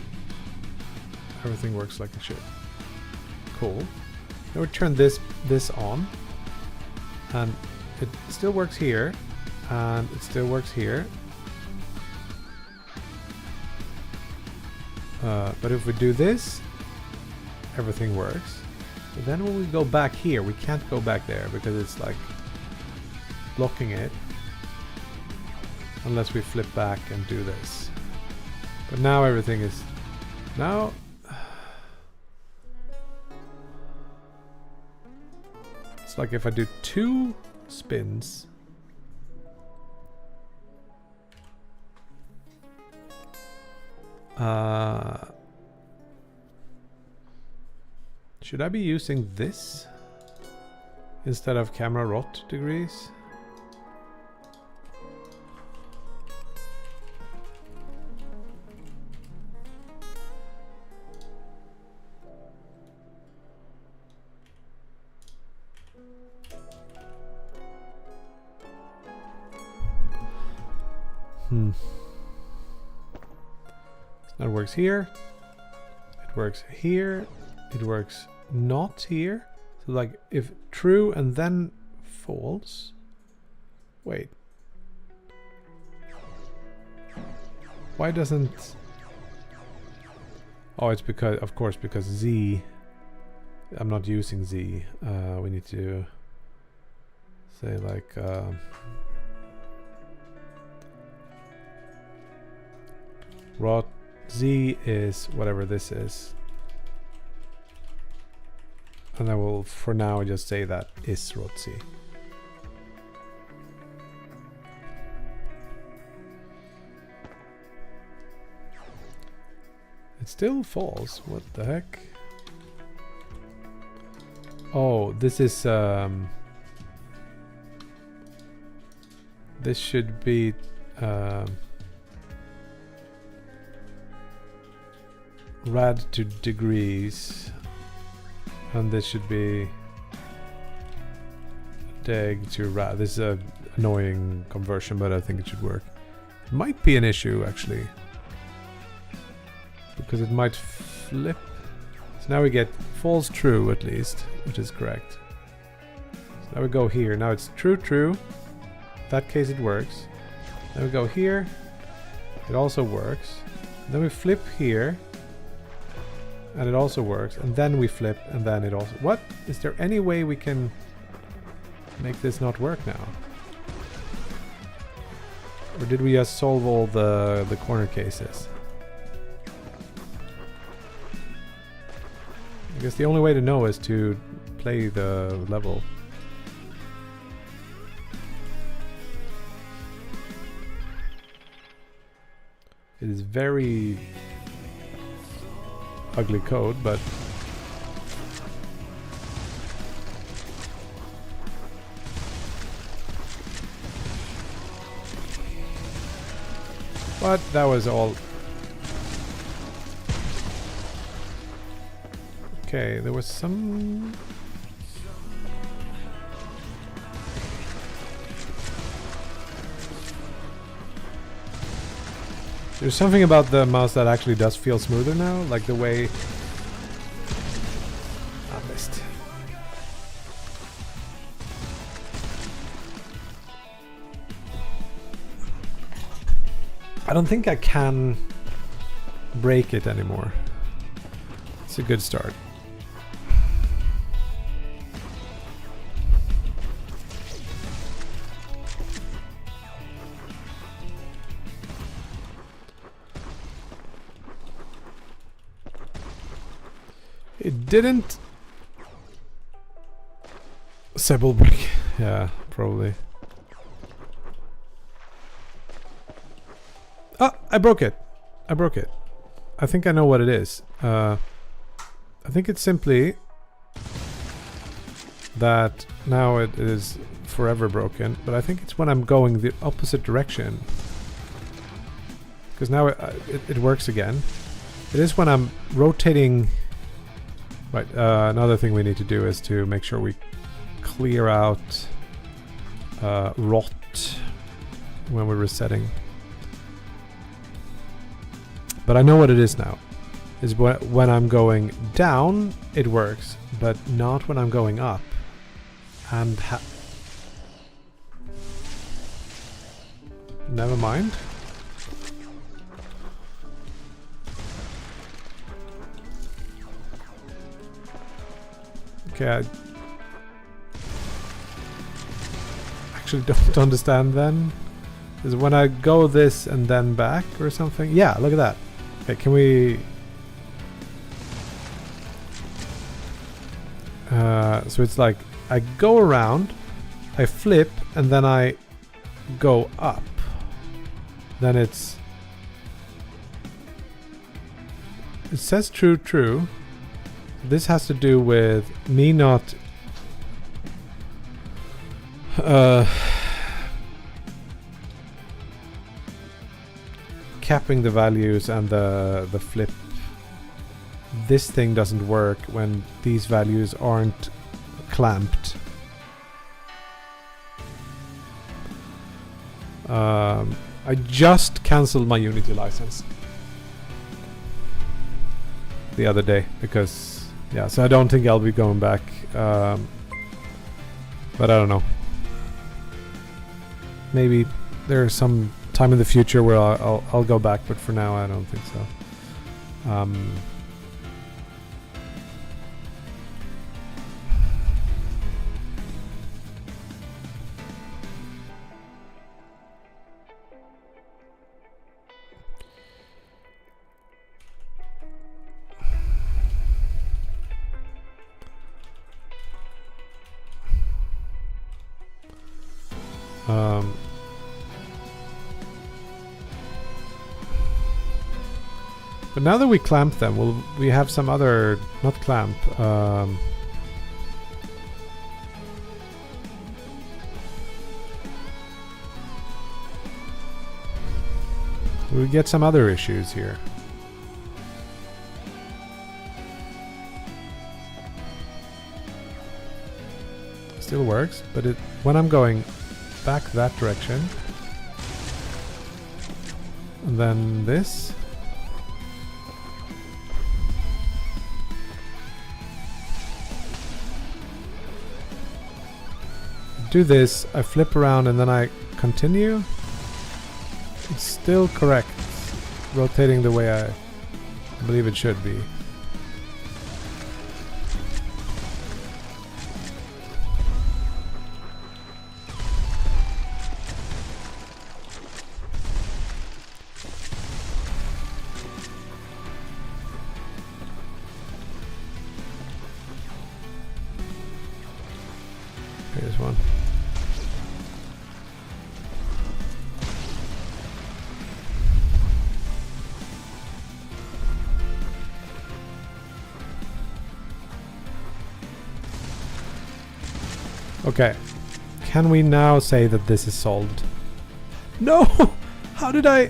Everything works like it should. Cool. Now we turn this on, and it still works here, and it still works here. But if we do this, everything works. But then when we go back here, we can't go back there because it's like blocking it, unless we flip back and do this. But now everything is now. Like if I do 2 spins, should I be using this instead of camera rot degrees? So that works here. It works here. It works not here. So like if true and then false. Wait. Why doesn't... Oh, it's because, of course, because Z... I'm not using Z. We need to say like... rot Z is whatever this is. And I will, for now, just say that is rot Z. It's still false. What the heck? Oh, this is this should be rad to degrees, and this should be deg to rad. This is a annoying conversion, but I think it should work. It might be an issue actually, because it might flip. So now we get false true at least, which is correct. So now we go here. Now it's true true. In that case it works. Then we go here. It also works. Then we flip here. And it also works. And then we flip and then it also... What? Is there any way we can make this not work now? Or did we just solve all the corner cases? I guess the only way to know is to play the level. is very ugly code, but that was all. Okay, there was some. There's something about the mouse that actually does feel smoother now, like the way. I missed. I don't think I can break it anymore. It's a good start. It didn't. Sebel break. Yeah, probably. Oh, I broke it. I broke it. I think I know what it is. I think it's simply that now it is forever broken, but I think it's when I'm going the opposite direction. Because now it works again. It is when I'm rotating. Right, another thing we need to do is to make sure we clear out rot when we're resetting. But I know what it is now. Is when I'm going down, it works, but not when I'm going up. And never mind. Okay, I actually don't understand then. Is it when I go this and then back or something? Yeah, look at that. Okay, can we... so it's like I go around, I flip, and then I go up. Then it's... It says true, true. This has to do with me not capping the values and the flip. This thing doesn't work when these values aren't clamped. I just cancelled my Unity license the other day because yeah, so I don't think I'll be going back, but I don't know. Maybe there's some time in the future where I'll go back, but for now I don't think so. But now that we clamp them, we have some other... Not clamp. We get some other issues here. Still works, but when I'm going back that direction, and then this, do this, I flip around and then I continue. It's still correct, rotating the way I believe it should be. Here's one. Okay. Can we now say that this is solved? No! How did I...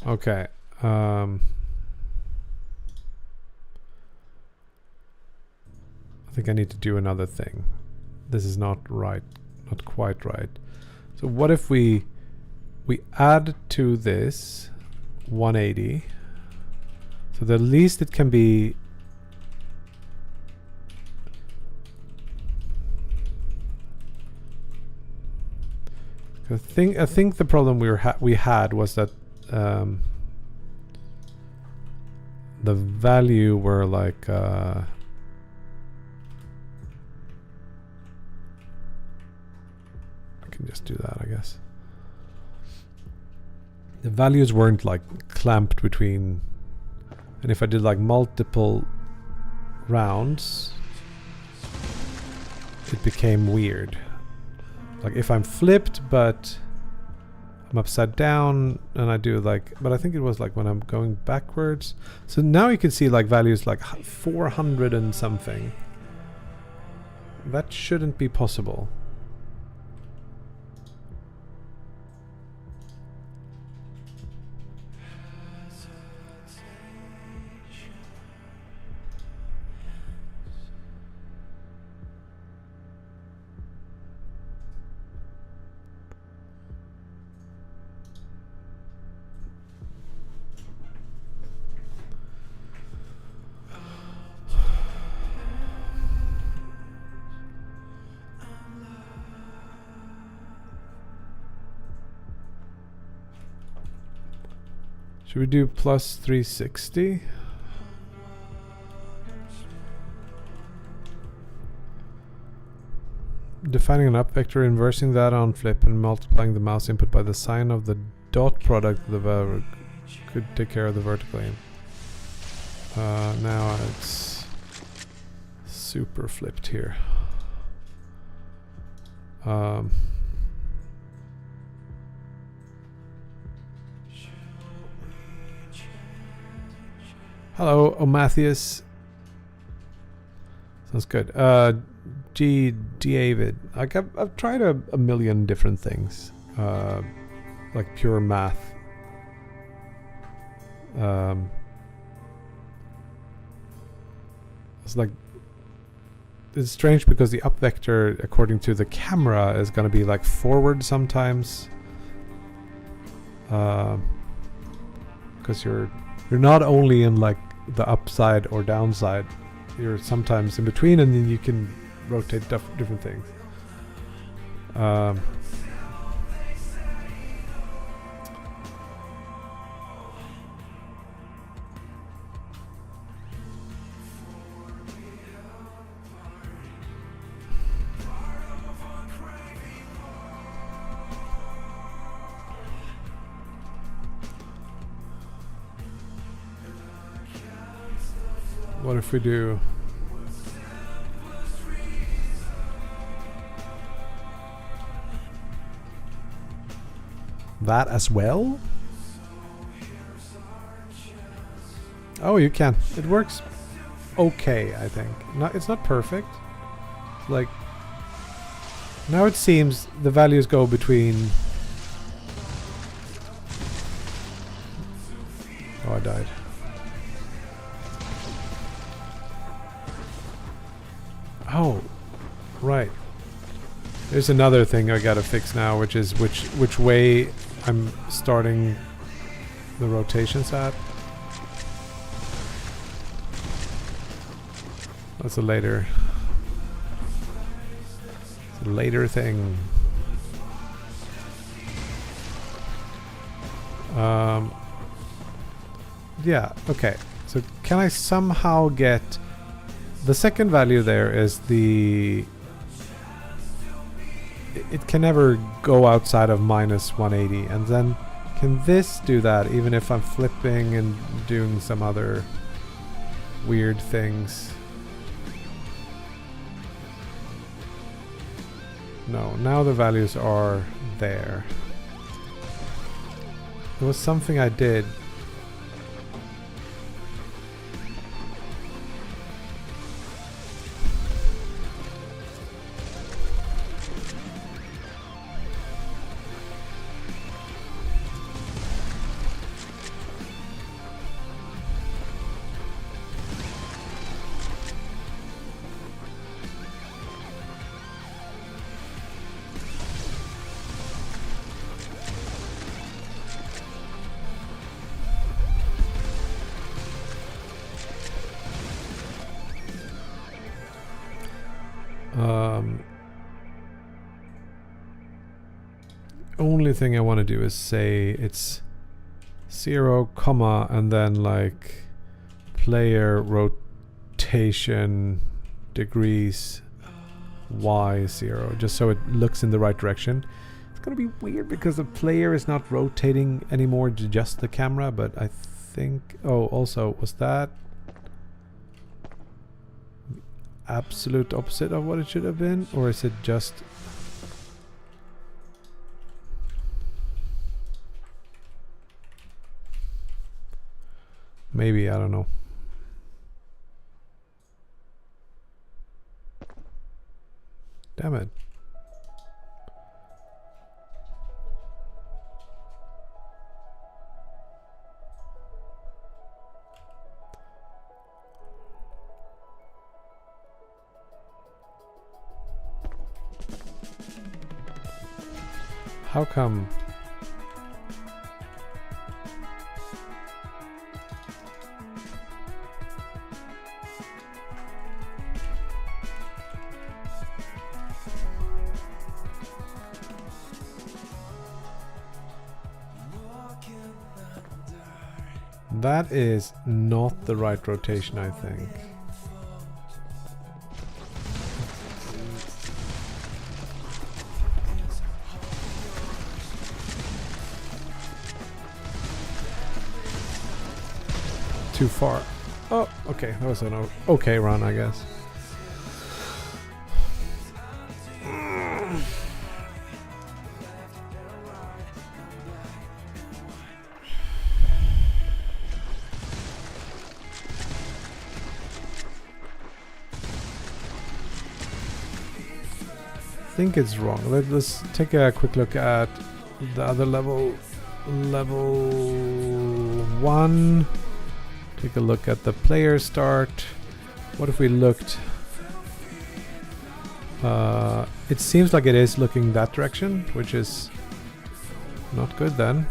Okay. I think I need to do another thing. This is not right. Not quite right. So what if we add to this 180? So the least it can be... I think the problem we had was that the value were like I can just do that, I guess. The values weren't like clamped between, and if I did like multiple rounds, it became weird. Like if I'm flipped but I'm upside down and I do like, but I think it was like when I'm going backwards. So now you can see like values like 400 and something. That shouldn't be possible. Should we do plus 360? Defining an up vector, inversing that on flip, and multiplying the mouse input by the sign of the dot product of the value could take care of the vertical aim. Now it's super flipped here. Hello, Omathius. Sounds good. G. David. Like I've tried a million different things, like pure math. It's like it's strange because the up vector, according to the camera, is going to be like forward sometimes, because you're not only in like the upside or downside, you're sometimes in between, and then you can rotate different things. What if we do that as well? Oh, you can. It works okay, I think. It's not perfect. Like now it seems the values go between... Oh, I died. Oh, right. There's another thing I gotta fix now, which is which way I'm starting the rotations at. That's a later thing. Yeah, okay. So can I somehow get... The second value there is the... It can never go outside of minus 180, and then Can this do that even if I'm flipping and doing some other weird things? No, now the values are there. There was something I did. Only thing I want to do is say it's 0, comma, and then like player rotation degrees y0, just so it looks in the right direction. It's gonna be weird because the player is not rotating anymore, just the camera, but I think... Oh, also, was that absolute opposite of what it should have been? Or is it just... Maybe, I don't know. Damn it. How come? That is not the right rotation, I think. Too far. Oh, okay. That was an okay run, I guess. I think it's wrong. Let's take a quick look at the other level. Level 1. Take a look at the player start. What if we looked? It seems like it is looking that direction, which is not good then.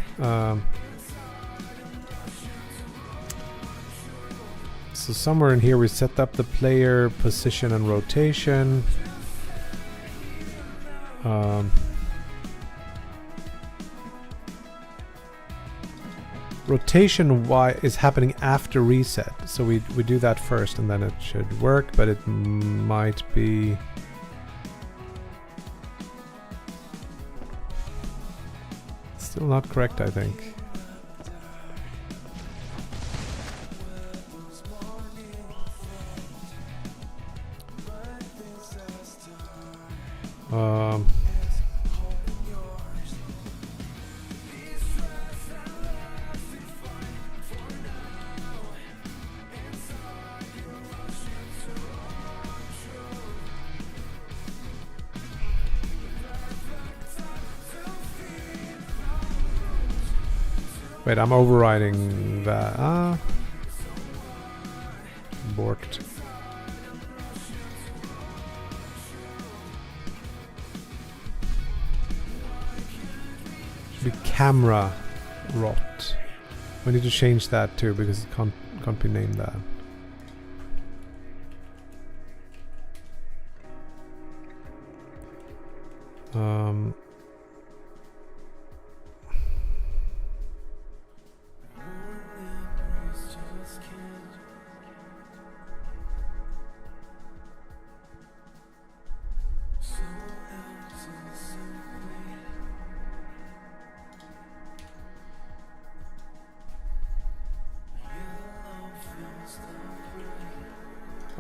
So somewhere in here we set up the player position and rotation. Rotation Y is happening after reset, so we do that first and then it should work, but it might be... Still not correct, I think. Wait, I'm overriding that. Borked. Should be camera rot. We need to change that too because it can't be named that.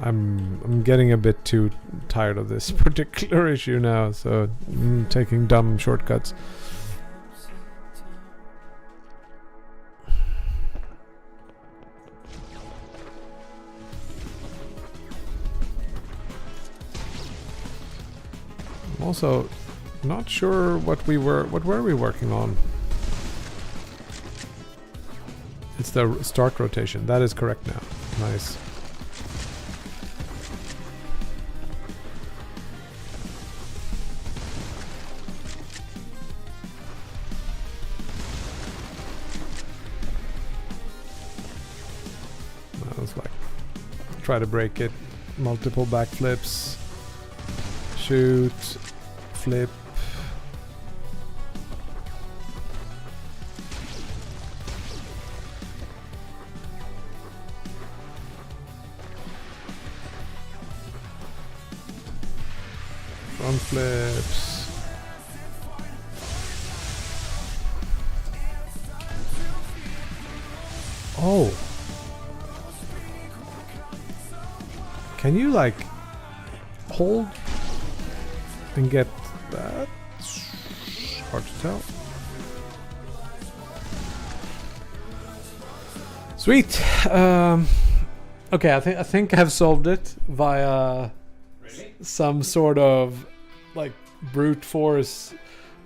I'm getting a bit too tired of this particular issue now, so I'm taking dumb shortcuts. I'm also not sure what were we working on? It's the start rotation. That is correct now. Nice. That was like try to break it. Multiple backflips. Shoot. Flip. Front flips. Oh. Can you like hold and get that? Hard to tell. Sweet. Okay, I think I've solved it via some sort of like brute force.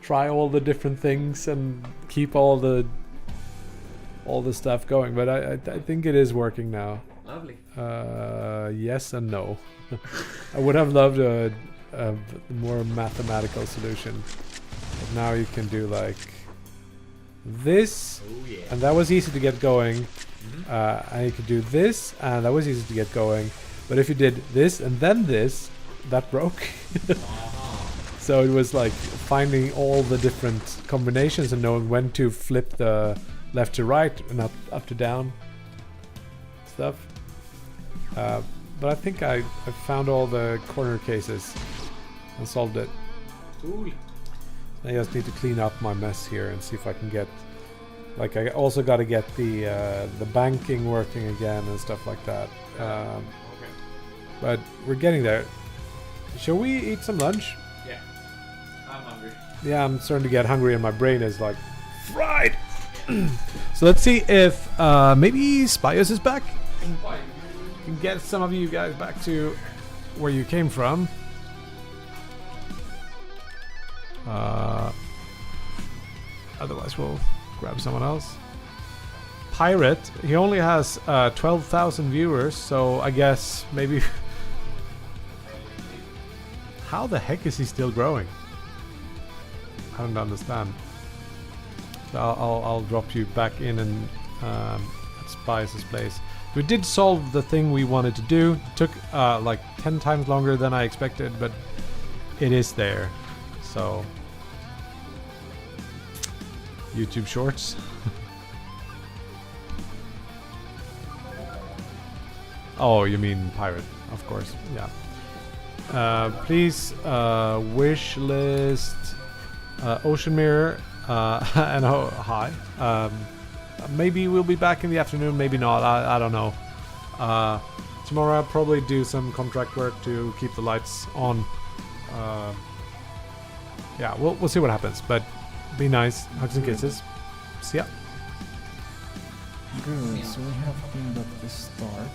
Try all the different things and keep all the stuff going. But I think it is working now. Lovely. Yes and no. I would have loved a more mathematical solution. But now you can do like this, Oh yeah. and that was easy to get going. Mhm. And you could do this, and that was easy to get going. But if you did this and then this, that broke. So it was like finding all the different combinations and knowing when to flip the left to right and up to down stuff. But I think I found all the corner cases and solved it. Cool. I just need to clean up my mess here and see if I can get, like, I also got to get the banking working again and stuff like that. Okay. But we're getting there. Shall we eat some lunch? Yeah. I'm hungry. Yeah, I'm starting to get hungry and my brain is like fried. So let's see if maybe Spios is back. Bye. Can get some of you guys back to where you came from. Otherwise we'll grab someone else. Pirate, he only has 12,000 viewers, so I guess maybe... How the heck is he still growing? I don't understand. So I'll drop you back in and at Spice's place. We did solve the thing we wanted to do. It took like 10 times longer than I expected, but it is there. So YouTube Shorts. Oh, you mean pirate, of course. Yeah. Please wish list Ocean Mirror and hi. Maybe we'll be back in the afternoon, maybe not. I don't know. Tomorrow I'll probably do some contract work to keep the lights on. Yeah, we'll see what happens. But be nice. Hugs and kisses. See ya. Good, so we have cleaned up the start.